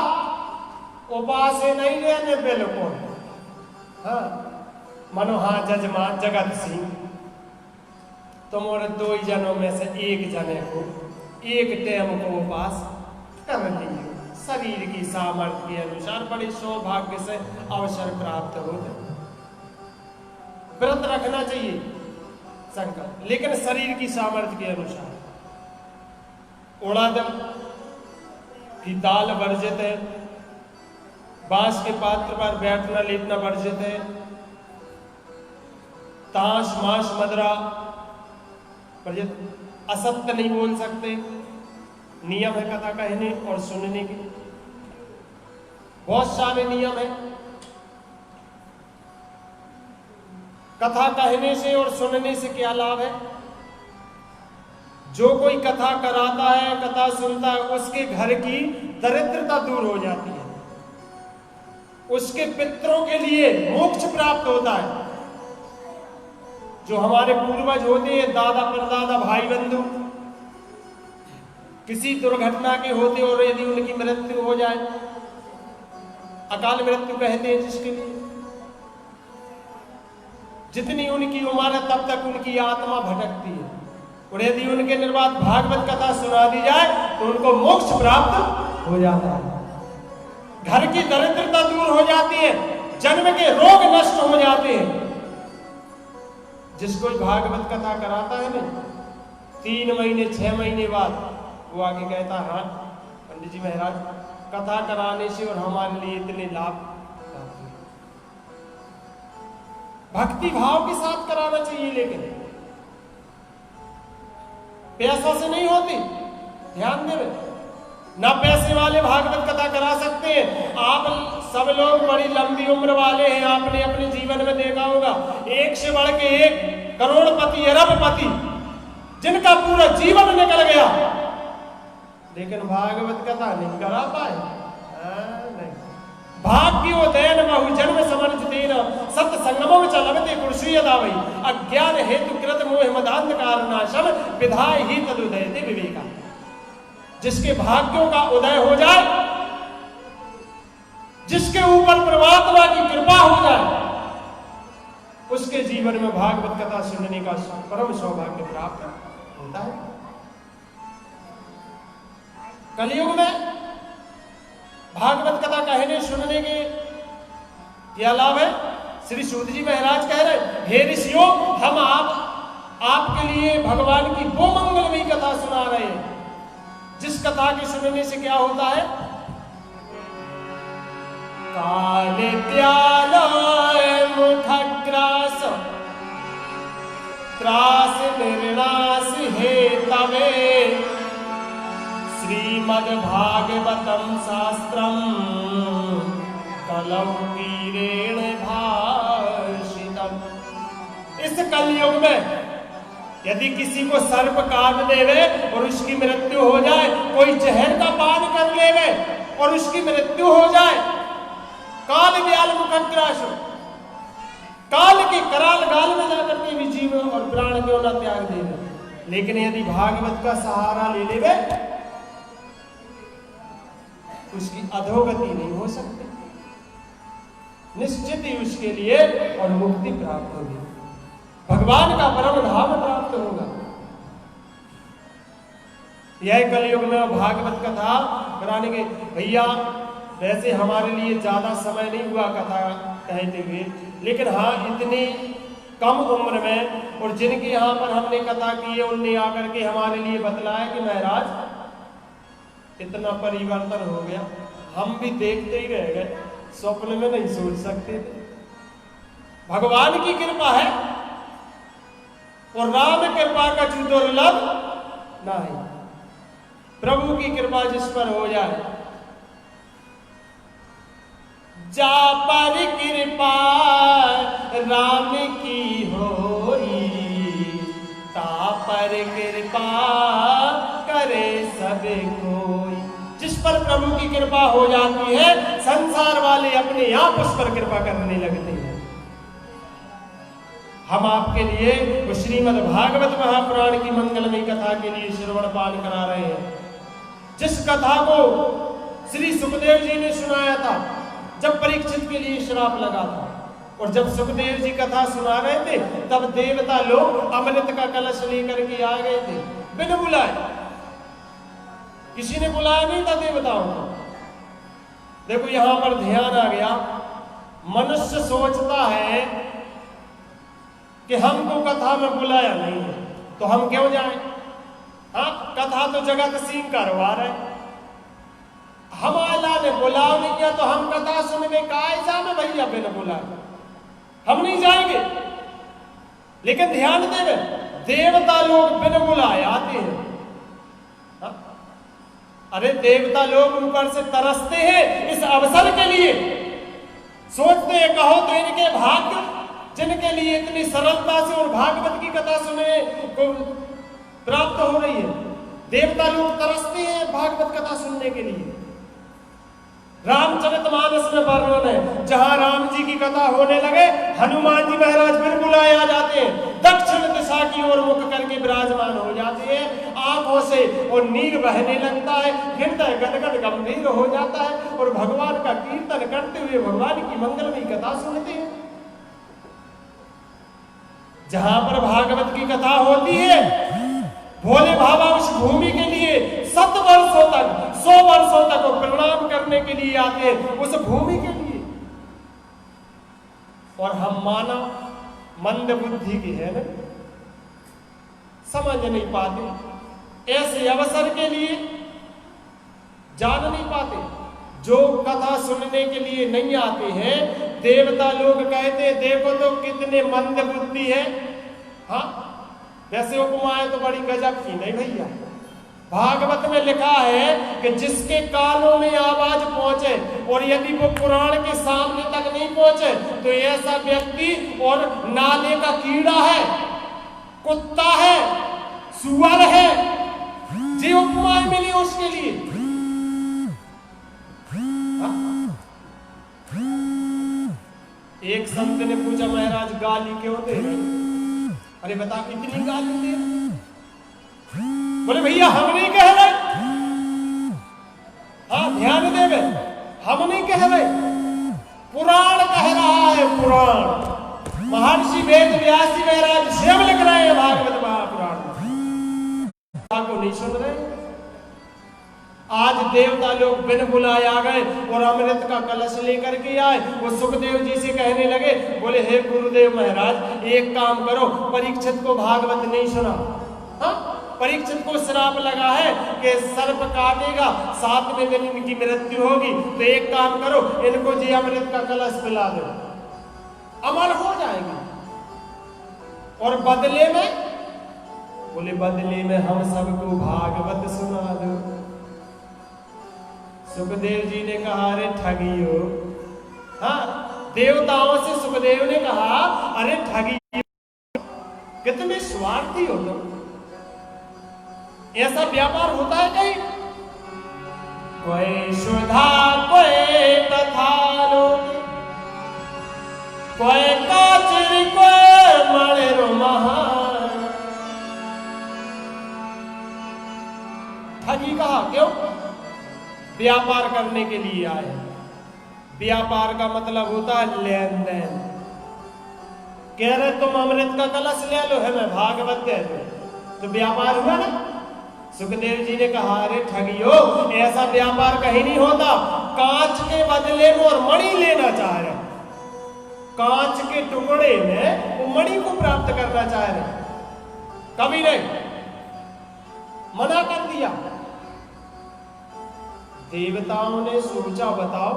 उपास नहीं रहने बिल्कुल, हाँ मनो, हाँ जजमान जगत सिंह तुम और 2 जनों में से 1 जने को 1 टाइम को उपास कर लीजिए, शरीर की सामर्थ्य के अनुसार बड़े सौभाग्य से अवसर प्राप्त होते। व्रत रखना चाहिए संकल्प, लेकिन शरीर की सामर्थ्य के अनुसार। उड़द की दाल वर्जित है, बांस के पात्र पर बैठना लेटना वर्जित है, ताश मांस मदरा वर्जित, असत्य नहीं बोल सकते, नियम है कथा कहने और सुनने के, बहुत सारे नियम है। कथा कहने से और सुनने से क्या लाभ है? जो कोई कथा कराता है, कथा सुनता है, उसके घर की दरिद्रता दूर हो जाती है, उसके पितरों के लिए मोक्ष प्राप्त होता है। जो हमारे पूर्वज होते हैं, दादा परदादा भाई बंधु, किसी दुर्घटना के होते और यदि उनकी मृत्यु हो जाए, अकाल मृत्यु कहते हैं जिसके लिए, जितनी उनकी उम्र है तब तक उनकी आत्मा भटकती है, और यदि उनके निर्वात भागवत कथा सुना दी जाए तो उनको मोक्ष प्राप्त हो जाता है, घर की दरिद्रता दूर हो जाती है, जन्म के रोग नष्ट हो जाते हैं। जिसको भागवत कथा कराता है ना, 3 महीने 6 महीने बाद वो आगे कहता है, हाँ पंडित जी महाराज कथा कराने से और हमारे लिए इतने लाभ। भक्ति भाव के साथ कराना चाहिए, लेकिन पैसों से नहीं होती, ध्यान देवे। ना पैसे वाले भागवत कथा करा सकते हैं। आप सब लोग बड़ी लंबी उम्र वाले हैं, आपने अपने जीवन में देखा होगा, एक से बढ़ के एक करोड़पति अरबपति जिनका पूरा जीवन निकल गया, लेकिन भागवत कथा नहीं करा पाए। नहीं, भाग्योदयन बहु जन्म समर्जितेन सत्य संगमो चलवते कुर्सी यदावै अज्ञान हेतु कृत मोह मदांधकार नाशम विधाय ही तदुदयते विवेका। जिसके भाग्यों का उदय हो जाए, जिसके ऊपर परमात्मा की कृपा हो जाए, उसके जीवन में भागवत कथा सुनने का परम सौभाग्य प्राप्त होता है। कलयुग में भागवत कथा कहने सुनने के क्या लाभ है? श्री सूत जी महाराज कह रहे, हे ऋषियों, हम आपके लिए भगवान की वो मंगलमयी कथा सुना रहे हैं, जिस कथा के सुनने से क्या होता है? काल त्यालय मुखग्रास त्रास निर्णास हे तवे श्रीमद्भागवतम शास्त्रम कलौ कीरेण भाषितम। इस कलयुग में यदि किसी को सर्प काट देवे और उसकी मृत्यु हो जाए, कोई जहर का पान कर लेवे और उसकी मृत्यु हो जाए, काल व्याल मुखग्रास, काल की कराल गाल में जाकर के भी जीव और प्राण क्यों न त्याग देवे, लेकिन यदि भागवत का सहारा ले लेवे उसकी अधोगति नहीं हो सकती, निश्चित ही उसके लिए और मुक्ति प्राप्त होगी, भगवान का परम धाम प्राप्त होगा। यह कलयुग में भागवत कथा कराने के भैया, वैसे हमारे लिए ज्यादा समय नहीं हुआ कथा कहते हुए, लेकिन हाँ इतनी कम उम्र में और जिनके यहाँ पर हमने कथा की है उनने आकर के हमारे लिए बतलाया कि महाराज इतना परिवर्तन हो गया, हम भी देखते ही रह गए, स्वप्न में नहीं सोच सकते थे। भगवान की कृपा है और राम कृपा का जो दुर्लभ नहीं, प्रभु की कृपा जिस पर हो जाए, जा पर कृपा राम की होई, ता पर कृपा करे सब कोई। जिस पर प्रभु की कृपा हो जाती है, संसार वाले अपने आप उस पर कृपा करने लगते हैं। हम आपके लिए वो श्रीमद् भागवत महापुराण की मंगलमयी कथा के लिए श्रवण पान करा रहे हैं, जिस कथा को श्री सुखदेव जी ने सुनाया था जब परीक्षित के लिए श्राप लगा था, और जब सुखदेव जी कथा सुना रहे थे तब देवता लोग अमृत का कलश लेकर के आ गए थे बिना बुलाए, किसी ने बुलाया नहीं था देवताओं को। देखो यहां पर ध्यान आ गया, मनुष्य सोचता है कि हमको कथा में बुलाया नहीं है तो हम क्यों जाएं? हाँ, कथा तो जगत सिंह करवा रहे, हमारा ने बुलाव नहीं किया तो हम कथा सुनने का ऐसा में भैया बिना बुलाए हम नहीं जाएंगे। लेकिन ध्यान देवे, देवता लोग बिना बुलाए आते हैं। हाँ? अरे देवता लोग ऊपर से तरसते हैं इस अवसर के लिए, सोचते हैं कहो तो इनके भाग्य जिनके लिए इतनी सरलता से और भागवत की कथा सुनने को प्राप्त हो रही है, देवता लोग तरसते हैं भागवत कथा सुनने के लिए। रामचरितमानस में वर्णन है, जहां राम जी की कथा होने लगे हनुमान जी महाराज फिर बुलाए आ जाते हैं, दक्षिण दिशा की ओर मुख करके विराजमान हो जाते हैं, आंखों से और नीर बहने लगता है, हृदय गदगद गंभीर हो जाता है और भगवान का कीर्तन करते हुए भगवान की मंगलमयी कथा सुनते हैं। जहां पर भागवत की कथा होती है, भोले बाबा उस भूमि के लिए 100 वर्षों तक 100 वर्षों तक वो प्रणाम करने के लिए आते हैं उस भूमि के लिए। और हम मानव मंद बुद्धि की है ना, समझ नहीं पाते, ऐसे अवसर के लिए जान नहीं पाते। जो कथा सुनने के लिए नहीं आते हैं, देवता लोग कहते हैं देखो तो कितने मंद बुद्धि है। हाँ, वैसे उपमाएं तो बड़ी गजब की नहीं भैया। भागवत में लिखा है कि जिसके कानों में आवाज पहुंचे और यदि वो पुराण के सामने तक नहीं पहुंचे तो ऐसा व्यक्ति और नाले का कीड़ा है, कुत्ता है, सुअर है, जी उपमाएं मिली उसके लिए। एक संत ने पूछा महाराज गाली क्यों दे रहे? अरे बता इतनी गाली दे रहे? बोले भैया हम नहीं कह रहे, हाँ ध्यान देवे, हम नहीं कह रहे, पुराण कह रहा है। पुराण महर्षि वेद व्यास महाराज स्वयं लिख रहे हैं भागवत महापुराण को नहीं सुन रहे। आज देवता लोग बिन बुलाए आ गए और अमृत का कलश लेकर के आए। वो सुखदेव जी से कहने लगे, बोले हे गुरुदेव महाराज एक काम करो, परीक्षित को भागवत नहीं सुना। हाँ, परीक्षित को श्राप लगा है कि सर्प काटेगा, 7वें दिन इनकी मृत्यु होगी, तो एक काम करो, इनको जी अमृत का कलश पिला दो, अमर हो जाएगी। और बदले में बोले, बदले में हम सबको भागवत सुना दो। सुखदेव जी ने कहा, अरे ठगियो। हाँ, देवताओं से सुखदेव ने कहा, अरे ठगी, कितने स्वार्थी हो तुम, ऐसा व्यापार होता है कहीं? कोई सुधा कोई कथा लोग, कोई काचरी कोई मणिरो महान। ठगी कहा, क्यों? व्यापार करने के लिए आए। व्यापार का मतलब होता है लेन देन। कह रहे तुम अमृत का कलश ले लो, है मैं भागवत दे दो, तो व्यापार हुआ ना। सुखदेव जी ने कहा, अरे ठगियो, ऐसा व्यापार कहीं नहीं होता। कांच के बदले में और मणि लेना चाह रहे, कांच के टुकड़े में वो मणि को प्राप्त करना चाह रहे, कभी नहीं, मना कर दिया। देवताओं ने सोचा, बताओ,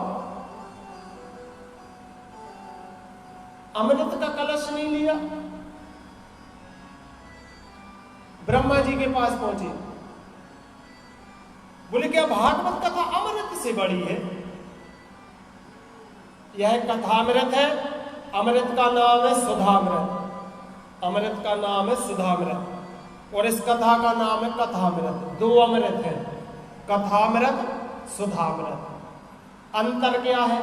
अमृत का कलश नहीं लिया। ब्रह्मा जी के पास पहुंचे, बोले क्या भागवत कथा अमृत से बड़ी है? यह कथामृत है, अमृत का नाम है सुधामृत, अमृत का नाम है सुधामृत, और इस कथा का नाम है कथामृत। दो अमृत है, कथामृत सुधामृत। अंतर क्या है?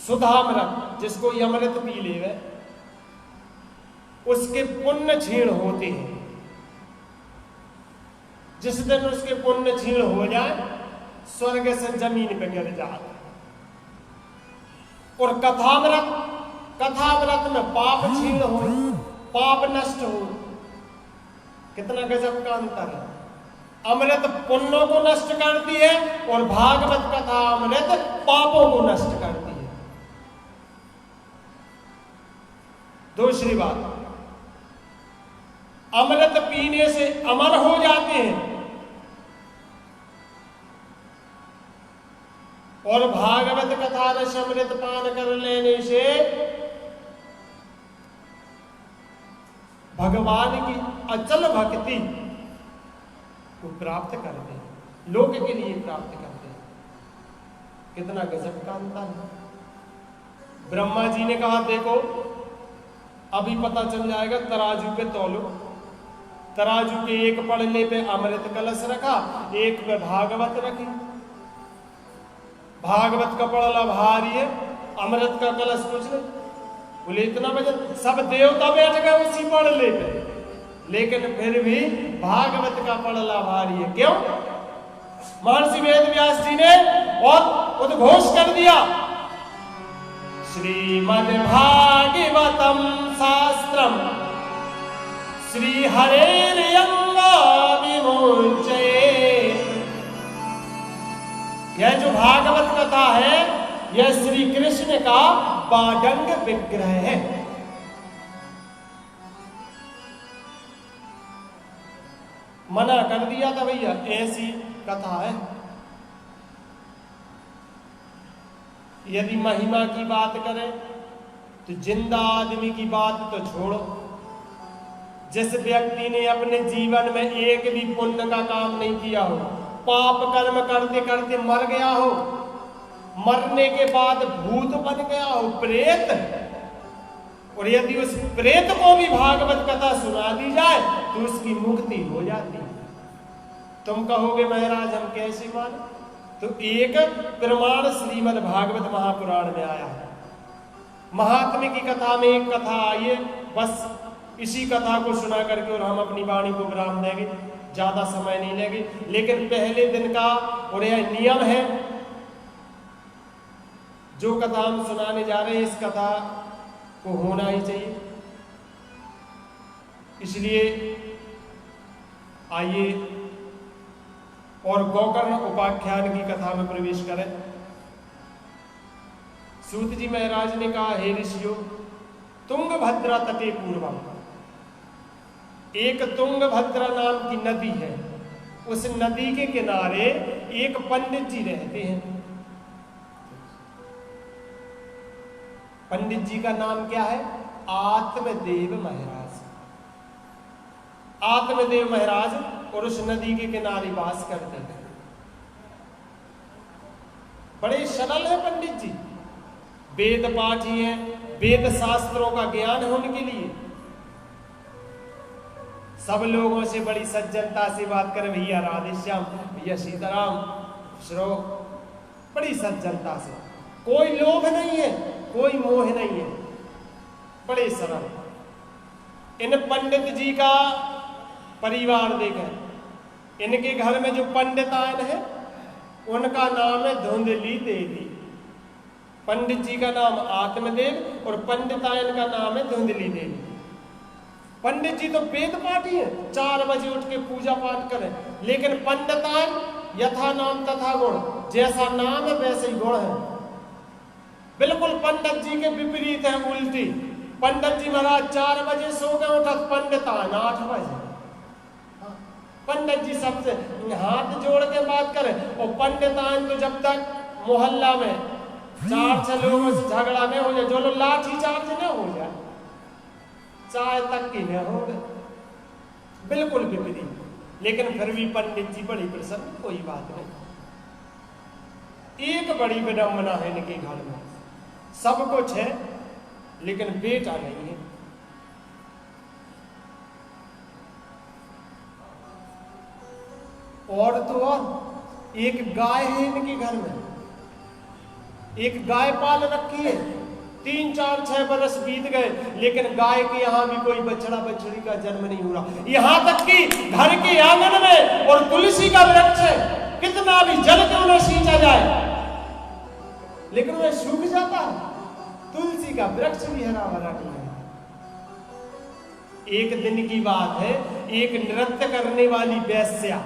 सुधामृत जिसको ये अमृत पी ले, उसके पुण्य क्षीण होते हैं। जिस दिन उसके पुण्य क्षीण हो जाए, स्वर्ग से जमीन पे गिर जाए। और कथामृत, कथामृत में पाप क्षीण हो, पाप नष्ट हो। कितना गजब का अंतर है। अमृत पुण्यों को नष्ट करती है और भागवत कथा अमृत पापों को नष्ट करती है। दूसरी बात, अमृत पीने से अमर हो जाते हैं और भागवत कथा रस अमृत पान कर लेने से भगवान की अचल भक्ति को प्राप्त करते हैं, लोक के लिए प्राप्त करते हैं। कितना गजब का अंतर है। ब्रह्मा जी ने कहा, देखो अभी पता चल जाएगा, तराजू पे तौलो। तराजू के एक पड़ने पे अमृत कलश रखा, एक पे भागवत रखी। भागवत का पड़ला भारी है, अमृत का कलश कुछ नहीं। बोले इतना वजन, सब देवता बैठ गए उसी पड़ले पे, लेकिन फिर भी भागवत का पड़ला भारी है। क्यों? महर्षि वेदव्यास जी ने और उद्घोष कर दिया, श्रीमद् भागवतम शास्त्रम श्री हरेर्यंगा विमोचये। यह जो भागवत कथा है, यह श्री कृष्ण का बाडंग विग्रह है। मना कर दिया था भैया, ऐसी कथा है। यदि महिमा की बात करें तो जिंदा आदमी की बात तो छोड़ो। जिस व्यक्ति ने अपने जीवन में एक भी पुण्य का काम नहीं किया हो, पाप कर्म करते करते मर गया हो, मरने के बाद भूत बन गया हो, प्रेत, और यदि उस प्रेत को भी भागवत कथा सुना दी जाए तो उसकी मुक्ति हो जाती है। तुम कहोगे महाराज हम कैसे माने? तो एक प्रमाण श्रीमद् भागवत महापुराण में आया है। महात्म्य की कथा में एक कथा आई है, बस इसी कथा को सुना करके और हम अपनी वाणी को विराम देंगे, ज्यादा समय नहीं लेंगे। लेकिन पहले दिन का और यह नियम है, जो कथा हम सुनाने जा रहे हैं इस कथा को होना ही चाहिए। इसलिए आइए और गोकर्ण उपाख्यान की कथा में प्रवेश करें। सूत जी महाराज ने कहा, हे ऋषियों, तुंगभद्रा तटे पूर्वम एक तुंगभद्रा नाम की नदी है, उस नदी के किनारे एक पंडित जी रहते हैं। पंडित जी का नाम क्या है? आत्मदेव महाराज। आत्मदेव महाराज और उस नदी के किनारे वास करते थे। बड़े सरल है पंडित जी, वेद पाठी हैं, वेद शास्त्रों का ज्ञान है उनके लिए। सब लोगों से बड़ी सज्जनता से बात करें, भैया राधेश्याम, भैया सीताराम, श्रो, बड़ी सज्जनता से। कोई लोभ नहीं है, कोई मोह नहीं है, बड़े सरल। इन पंडित जी का परिवार देखें, इनके घर में जो पंडितायन है उनका नाम है धुंधली देवी। पंडित जी का नाम आत्मदेव और पंडितायन का नाम है धुंधली देवी। पंडित जी तो वेद पाठी है, 4 बजे उठ के पूजा पाठ करें, लेकिन पंडितायन यथा नाम तथा गुण, जैसा नाम है वैसे ही गुण है। बिल्कुल पंडित जी के विपरीत है, उल्टी। पंडित जी महाराज 4 बजे सो गए, उठत पंडितायन 8 बजे। पंडित जी सबसे हाथ जोड़ के बात करें, और पंडितायन तो जब तक मोहल्ला में 4-6 लोगों से झगड़ा में हो जाए, जो लोग लाठी चार्ज न हो जाए, चाय तक की न हो, बिल्कुल विपरीत। लेकिन फिर भी पंडित जी बड़ी प्रसन्न, कोई बात नहीं। एक बड़ी विडंबना है इनके घर में, सब कुछ है लेकिन बेटा नहीं है। और तो और एक गाय है इनके घर में, एक गाय पाल रखी है। 3-4-6 बरस बीत गए, लेकिन गाय के यहाँ भी कोई बछड़ा बछड़ी का जन्म नहीं हो रहा। यहाँ तक कि घर के आंगन में और तुलसी का वृक्ष है, कितना भी जल क्यों न सींचा जाए लेकिन वह सूख जाता है। तुलसी का वृक्ष भी हरा भरा नहीं है। एक दिन की बात है, एक नृत्य करने वाली वेश्या,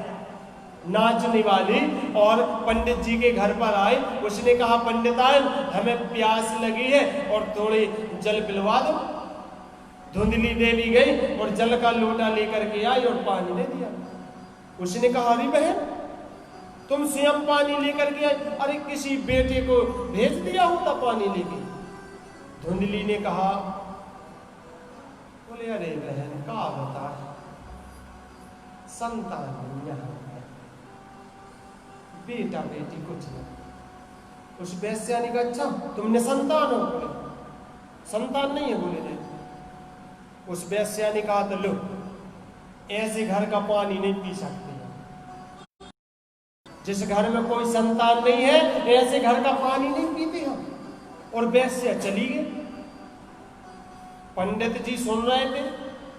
नाचने वाली, और पंडित जी के घर पर आई। उसने कहा, पंडितायन हमें प्यास लगी है और थोड़े जल पिलवा दो। धुंधली देवी गई और जल का लोटा लेकर के आई और पानी दे दिया। उसने कहा, अरे बहन तुम स्वयं पानी लेकर के आई, अरे किसी बेटे को भेज दिया होता पानी लेके। धुंधली ने कहा, बोले अरे बहन का बता, संतान नहीं यहाँ, बेटा बेटी कुछ नहीं। उस वैश्या ने कहा, अच्छा तुमने संतान हो? बोले संतान नहीं है। बोले नहीं। उस वैश्या ने कहा, तो लो, ऐसे घर का पानी नहीं पी सकते। जिस घर में कोई संतान नहीं है, ऐसे घर का पानी नहीं पीते हम। और वैश्या चली गई। पंडित जी सुन रहे थे।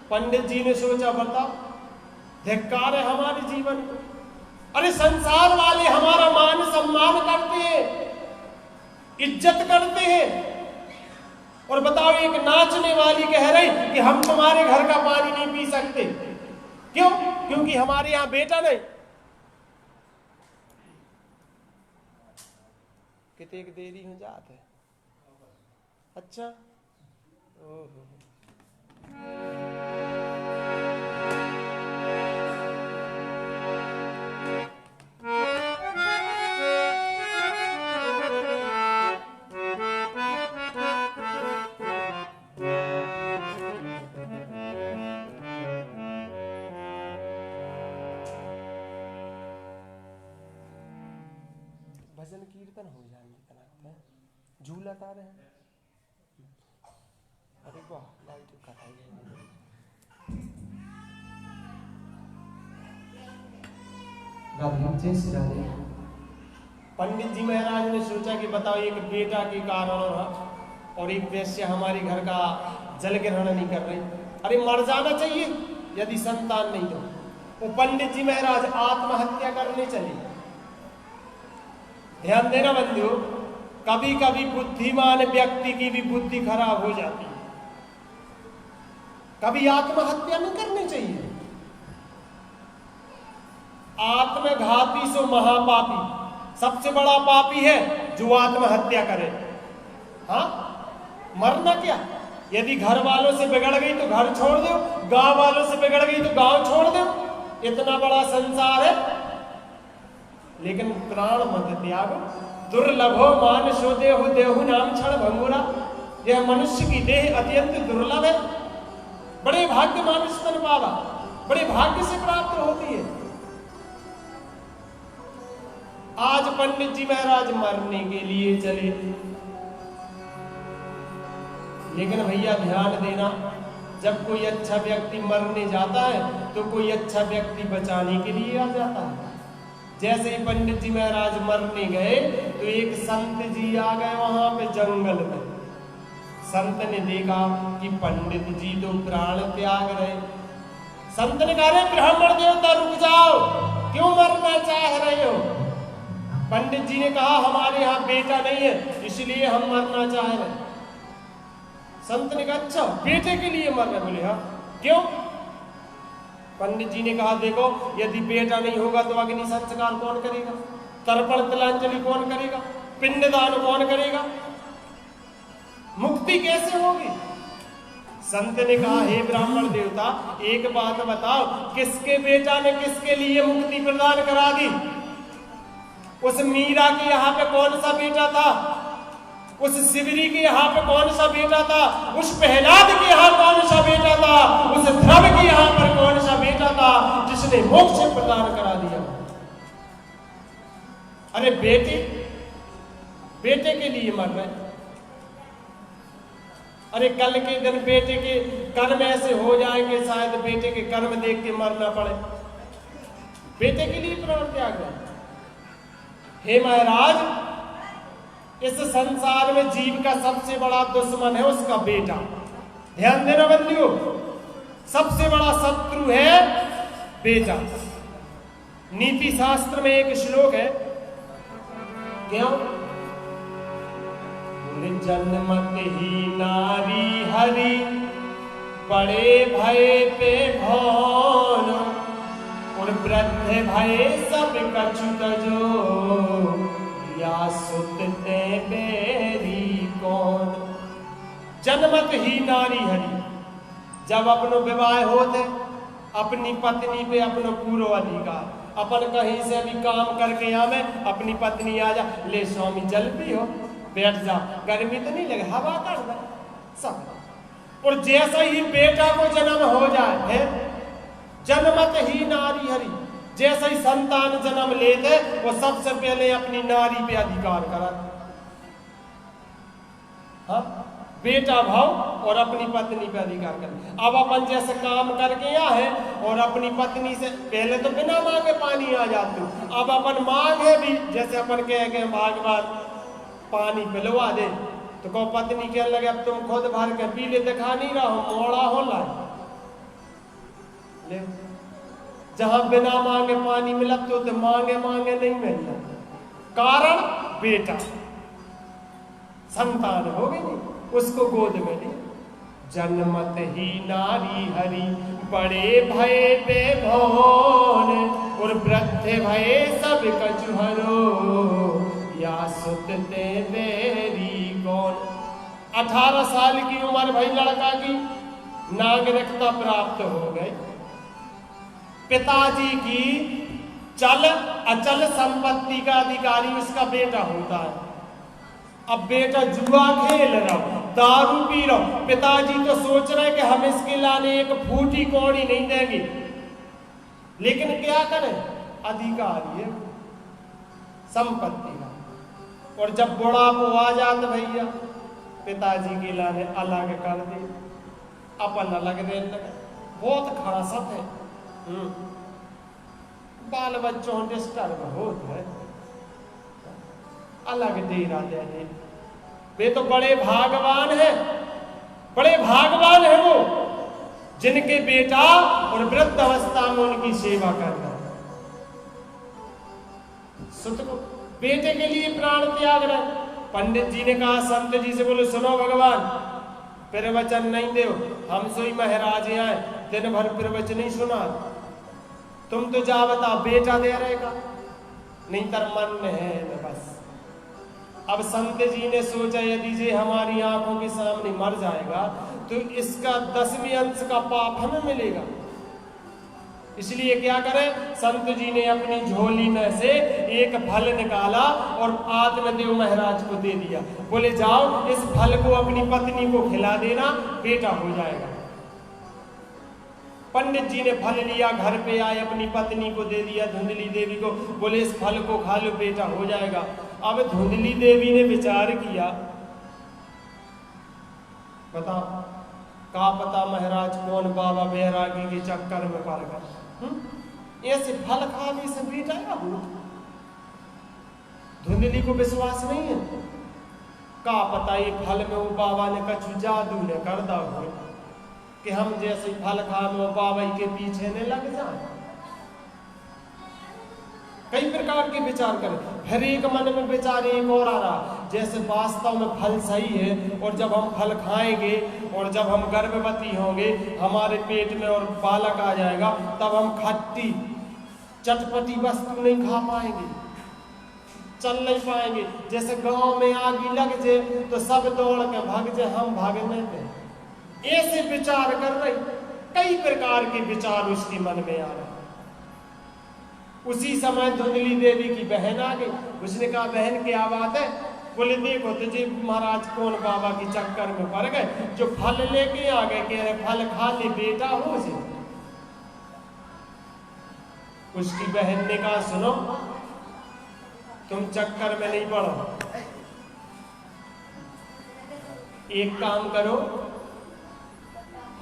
पंडित जी ने सोचा, बताओ धिक्कार है हमारे जीवन को। अरे संसार वाले हमारा मान सम्मान करते हैं, इज्जत करते हैं, और बताओ एक नाचने वाली कह रही कि हम तुम्हारे घर का पानी नहीं पी सकते। क्यों? क्योंकि हमारे यहां बेटा नहीं। कितने देरी हो जाते। अच्छा, ओहो, भजन कीर्तन हो जाएंगे, झूला तार है। अरे वाह, लाइट कटाई है। पंडित जी महाराज ने सोचा कि बताओ एक बेटा के कारण और एक वेश्या हमारे घर का जल ग्रहण नहीं कर रही, अरे मर जाना चाहिए यदि संतान नहीं हो। वो पंडित जी महाराज आत्महत्या करने चले। ध्यान देना बंधु, कभी कभी बुद्धिमान व्यक्ति की भी बुद्धि खराब हो जाती है। कभी आत्महत्या नहीं करनी चाहिए। आत्मघाती सो महापापी, सबसे बड़ा पापी है जो आत्महत्या करे। हाँ, मरना क्या, यदि घर वालों से बिगड़ गई तो घर छोड़ दो, गांव वालों से बिगड़ गई तो गांव छोड़ दो। इतना बड़ा संसार है, लेकिन प्राण मत त्यागो। दुर्लभो मानुषो देहु देहु नाम क्षण भंगुरा। यह मनुष्य की देह अत्यंत दुर्लभ है। बड़े भाग्य मानुष तन पावा, बड़े भाग्य से प्राप्त होती है। आज पंडित जी महाराज मरने के लिए चले, लेकिन भैया ध्यान देना, जब कोई अच्छा व्यक्ति मरने जाता है तो कोई अच्छा व्यक्ति बचाने के लिए आ जाता है। जैसे ही पंडित जी महाराज मरने गए तो एक संत जी आ गए वहां पे जंगल में। संत ने देखा कि पंडित जी तो प्राण त्याग रहे। संत ने कहा, ब्राह्मण देवता रुक जाओ, क्यों मरना चाह रहे हो? पंडित जी ने कहा, हमारे यहाँ बेटा नहीं है इसलिए हम मरना चाह रहे हैं। संत ने कहा, अच्छा बेटे के लिए मर रहे? बोले हाँ। क्यों? पंडित जी ने कहा, देखो यदि बेटा नहीं होगा तो अग्नि संस्कार कौन करेगा, तर्पण तिलांजलि कौन करेगा, पिंडदान कौन करेगा, मुक्ति कैसे होगी? संत ने कहा, हे ब्राह्मण देवता, एक बात बताओ, किसके बेटा ने किसके लिए मुक्ति प्रदान करा दी? उस मीरा के यहाँ पे कौन सा बेटा था? उस शिवरी के यहाँ पे कौन सा बेटा था? उस प्रहलाद के यहाँ कौन सा बेटा था? उस ध्रुव के यहाँ पर कौन सा बेटा था जिसने मोक्ष प्रदान करा दिया? अरे बेटे, बेटे के लिए मर रहे। अरे कल के दिन बेटे के कर्म ऐसे हो जाएंगे, शायद बेटे के कर्म देख के मरना पड़े। बेटे के लिए प्राण त्याग रहे। हे महाराज, इस संसार में जीव का सबसे बड़ा दुश्मन है उसका बेटा। ध्यान देना बंदियों, सबसे बड़ा शत्रु है बेटा। नीति शास्त्र में एक श्लोक है, क्यों? जन्मत ही नारी हरि, बड़े भय पे भौन, और वृद्ध भय सब कछुत जो, या सुतते बेरी कौन। जन्मत ही नारी हरि, जब अपनो विवाह होते अपनी पत्नी पे अपनो पूरो अधिकार। अपन कहीं से भी काम करके आवे, अपनी पत्नी आ जा, ले स्वामी जल पियो, बैठ जा, गर्मी तो नहीं लगे, हवा कर दे सब। और जैसा ही बेटा को जन्म हो जाए है, जन्मत ही नारी हरि, जैसा ही संतान जन्म लेते वो सबसे पहले अपनी नारी पे अधिकार करा। हाँ, बेटा भाव और अपनी पत्नी पे अधिकार कर। अब अपन जैसे काम करके आए और अपनी पत्नी से पहले तो बिना मांगे पानी आ जाती, अब अपन मांगे भी, जैसे अपन कह के भगवान पानी पिलवा दे, तो कहो पत्नी कहने लगे अब तुम खुद भर के पी ले, दिखा नहीं रहा हो, मोड़ा हो लाए। जहां बिना मांगे पानी मिला तो मांगे मांगे नहीं मिलता। कारण बेटा, संतान हो गई नहीं, उसको गोद में ली। जन्मत ही नारी हरि, बड़े भय पे भौन, और वृद्ध भय सब कछुहरो, या सुतते बेरी कौन। 18 साल की उम्र भई लड़का की, नागरिकता प्राप्त हो गई। पिताजी की चल अचल संपत्ति का अधिकारी उसका बेटा होता है। अब बेटा जुआ खेल रहा, दारू पी रहा, पिताजी तो सोच रहे कि हम इसके लाने एक फूटी कौड़ी नहीं देंगे, लेकिन क्या करें, अधिकारी है संपत्ति का। और जब बुढ़ापा आ जाता भैया, पिताजी के लाने अलग कर दे, अपन अलग रहने लगे। बहुत खासत है। बाल बच्चों डिस्टर्ब होता है, अलग डेरा दे दे। वे तो बड़े भागवान है, बड़े भागवान है वो, जिनके बेटा और वृद्ध अवस्था में उनकी सेवा करना। सुत को बेटे के लिए प्राण त्याग रहे। पंडित जी ने कहा, संत जी से बोले, सुनो भगवान, प्रवचन नहीं दो, हम सोई महाराज आए, दिन भर प्रवचन नहीं सुना, तुम तो जा बता बेटा दे रहेगा, नहीं तर मन है बस। अब संत जी ने सोचा, यदि ये हमारी आंखों के सामने मर जाएगा तो इसका 10वें अंश का पाप हमें मिलेगा। इसलिए क्या करें, संत जी ने अपनी झोली में से एक फल निकाला और आत्मदेव महाराज को दे दिया। बोले जाओ इस फल को अपनी पत्नी को खिला देना, बेटा हो जाएगा। पंडित जी ने फल लिया, घर पे आए, अपनी पत्नी को दे दिया, धुंधली देवी को, बोले इस फल को खा लो, बेटा हो जाएगा। अब धुंधली देवी ने विचार किया, बताओ का पता महाराज कौन बाबा बैरागी के चक्कर में पड़ गए, ऐसे फल खाने से बेटा या हो। धुंधली को विश्वास नहीं है, का पता ये फल में वो बाबा ने कछु जादू ने कर दा हो कि हम जैसे फल खा में वो बाबा के पीछे ने लग जाए। कई प्रकार के विचार करें, फिर एक मन में विचार एक और आ रहा, जैसे वास्तव में फल सही है और जब हम फल खाएंगे और जब हम गर्भवती होंगे, हमारे पेट में और बालक आ जाएगा, तब हम खट्टी चटपटी वस्तु नहीं खा पाएंगे, चल नहीं पाएंगे। जैसे गांव में आग लग जाए तो सब दौड़ के भाग जाए, हम भागने में। ऐसे विचार कर रहे, कई प्रकार के विचार उसके मन में आ रहे। उसी समय धुंधली देवी की बहन आ गई। उसने कहा बहन क्या बात है? बोले देखो तुझे महाराज कौन बाबा के चक्कर में पड़ गए, जो फल लेके आ गए, कह रहे फल खा ले बेटा हो जाए। उसकी बहन ने कहा सुनो तुम चक्कर में नहीं पड़ो, एक काम करो,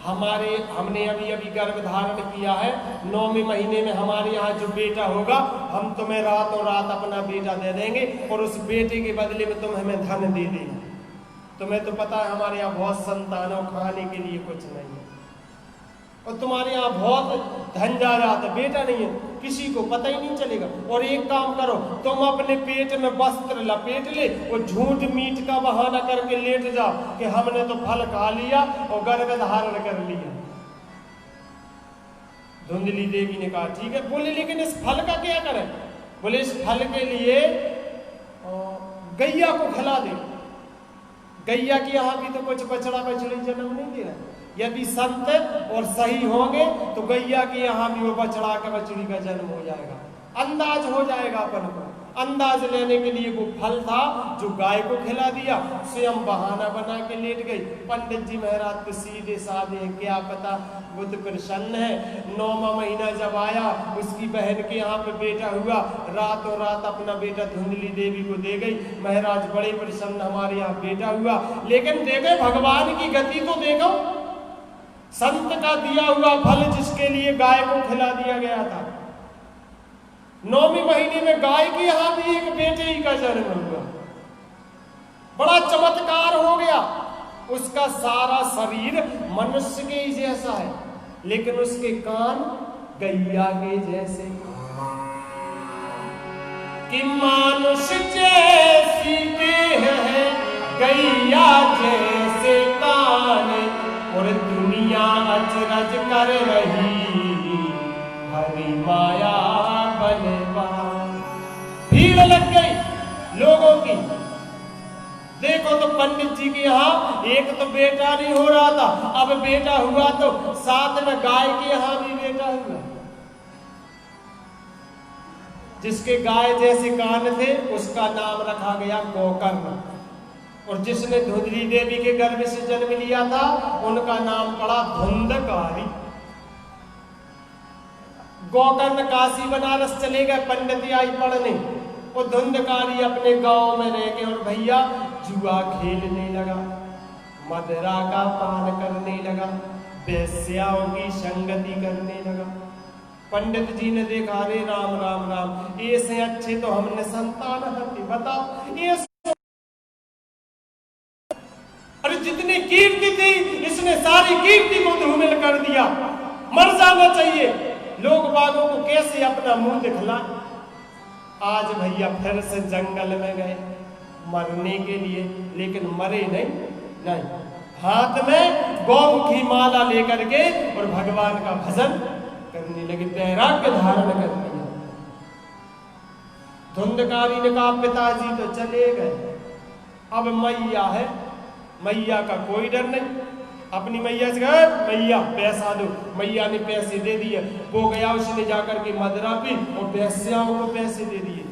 हमने अभी अभी गर्भ धारण किया है, 9वें महीने में हमारे यहाँ जो बेटा होगा, हम तुम्हें रातों रात अपना बेटा दे देंगे और उस बेटे के बदले में तुम हमें धन दे देंगे। तुम्हें तो पता है हमारे यहाँ बहुत संतान और खाने के लिए कुछ नहीं है, और तुम्हारे यहाँ बहुत धन जा रहा था, बेटा नहीं है, किसी को पता ही नहीं चलेगा। और एक काम करो, तुम अपने पेट में वस्त्र लपेट ले और झूठ मीठ का बहाना करके लेट जाओ कि हमने तो फल खा लिया और गर्भ धारण कर लिया। धुंधली देवी ने कहा ठीक है। बोले लेकिन इस फल का क्या करें? बोले इस फल के लिए गैया को खिला दे। गैया की यहाँ भी तो कुछ बछड़ा बछड़ी जन्म नहीं दे रहा। यदि संत और सही होंगे तो गैया के यहाँ भी वो बछड़ा का बछड़ी का जन्म हो जाएगा, अंदाज हो जाएगा अपन को। अंदाज लेने के लिए वो फल था जो गाय को खिला दिया, स्वयं बहाना बना के लेट गई। पंडित जी महाराज तो सीधे साधे, क्या पता बुद्ध प्रसन्न है। 9वां महीना जब आया, उसकी बहन के यहाँ पे बेटा हुआ, रातों रात अपना बेटा धुंधली देवी को दे गई। महाराज बड़े प्रसन्न, हमारे यहाँ बेटा हुआ। लेकिन देखे भगवान की गति तो देखो, संत का दिया हुआ फल जिसके लिए गाय को खिला दिया गया था, 9वें महीने में गाय के यहाँ भी एक बेटे ही का जन्म हुआ। बड़ा चमत्कार हो गया। उसका सारा शरीर मनुष्य के ही जैसा है, लेकिन उसके कान गैया के जैसे। कि मानुष जैसी देह है, गैया जैसे कान, और दुनिया अचरज कर रही, हरि माया बलवान। भीड़ लग गई लोगों की। देखो तो पंडित जी के यहाँ एक तो बेटा नहीं हो रहा था, अब बेटा हुआ तो साथ में गाय के यहाँ भी बेटा हुआ। जिसके गाय जैसे कान थे उसका नाम रखा गया गोकर्ण, और जिसने धुंधली देवी के गर्भ से जन्म लिया था उनका नाम पड़ा धुंधकारी। गोकर्ण काशी बनारस चले गए पंडित आई पढ़ने, और धुंधकारी अपने गांव में रह के और भैया जुआ खेलने लगा, मदिरा का पान करने लगा, वेश्याओं की संगति करने लगा। पंडित जी ने देखा, अरे राम राम राम, ऐसे अच्छे तो हमने संतान हती, बताओ ये अरे जितनी कीर्ति थी इसने सारी कीर्ति को धूमिल कर दिया। मर जाना चाहिए। लोग बागों को कैसे अपना मुंह दिखला। आज भैया फिर से जंगल में गए मरने के लिए, लेकिन मरे नहीं, हाथ में गौ की माला लेकर के और भगवान का भजन करने लगे, वैराग्य धारण कर लिया। धुंधकारी ने कहा पिताजी तो चले गए, अब मैया है, मैया का कोई डर नहीं, अपनी मैया से कहा मैया पैसा दो, मैया ने पैसे दे दिए। वो गया, उसने जाकर के मदरा पी और वेश्याओं को पैसे दे दिए।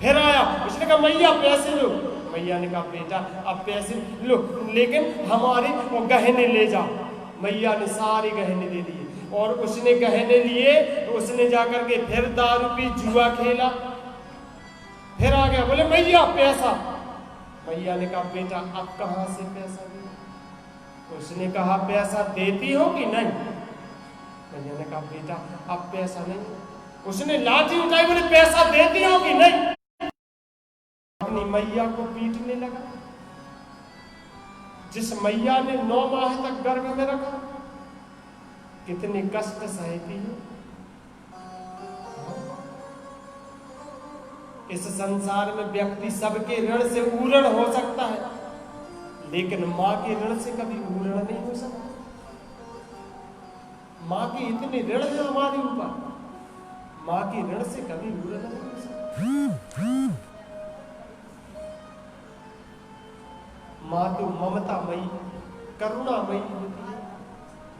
फिर आया, उसने कहा मैया पैसे दो। मैया ने कहा बेटा अब पैसे लो, लेकिन हमारे वो गहने ले जाओ। मैया ने सारे गहने दे दिए और उसने गहने लिए। उसने जाकर के फिर दारू पी, जुआ खेला। फिर आ गया, बोले मैया पैसा। मैया ने कहा बेटा अब कहां से पैसा दे? उसने कहा पैसा देती हो कि नहीं? मैया ने कहा बेटा अब पैसा नहीं। उसने लाठी उठाई, बोले पैसा देती हो कि नहीं? अपनी मैया को पीटने लगा। जिस मैया ने 9 माह तक गर्भ में रखा, कितने कष्ट सहती है। इस संसार में व्यक्ति सबके ऋण से ऊरण हो सकता है, लेकिन मां के ऋण से कभी ऊरण नहीं हो सकता। मां के इतने ऋण है हमारे ऊपर, मां के ऋण से कभी ऊरण नहीं हो सकता। मां तो ममतामयी, करुणामयी होती है,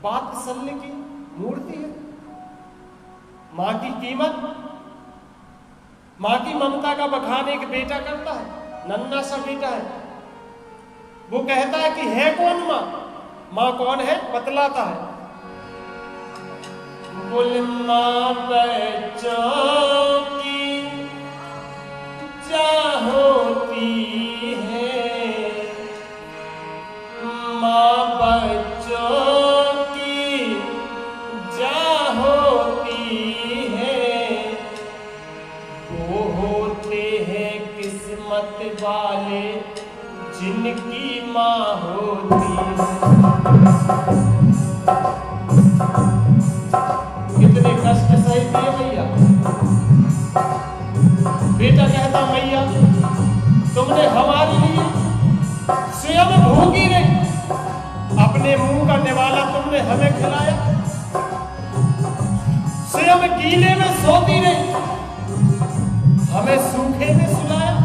वात्सल्य की मूर्ति है। मां की कीमत, मां की ममता का बखान एक बेटा करता है, नन्हा सा बेटा है। वो कहता है कि है कौन मां? मां कौन है बतलाता है। बोल मां बच्चों की जा होती है, मां बच्चों की जा होती है। वो होते हैं किस्मत वाले जिनकी मां होती है। कितने कष्ट सहती है मैया। बेटा कहता मैया तुमने हमारे लिए स्वयं भूखी नहीं, अपने मुंह का निवाला तुमने हमें खिलाया। स्वयं गीले में सोती नहीं, हमें सूखे में सुलाया।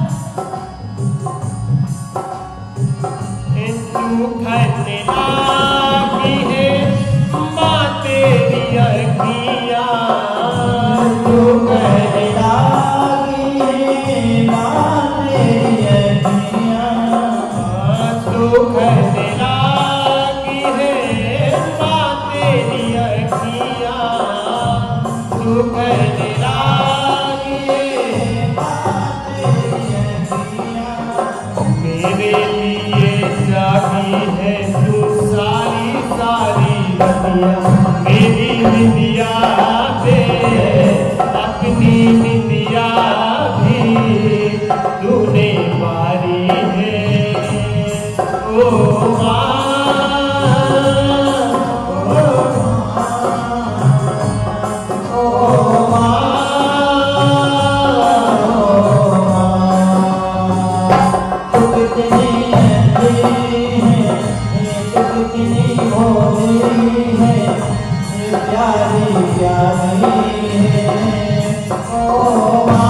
दुखने लागी है मां तेरी अखियां, दुखने लागी है मां तेरी अखियां, दुखने लागी है मां तेरी अखियां, दुखने लागी है मां तेरी अखियां। मेरे लिए जागी है तू सारी सारी बतिया, मेरी निंदिया पे अपनी निंदिया भी तूने मारी है। ओ माँ, प्यारी प्यारी है ओ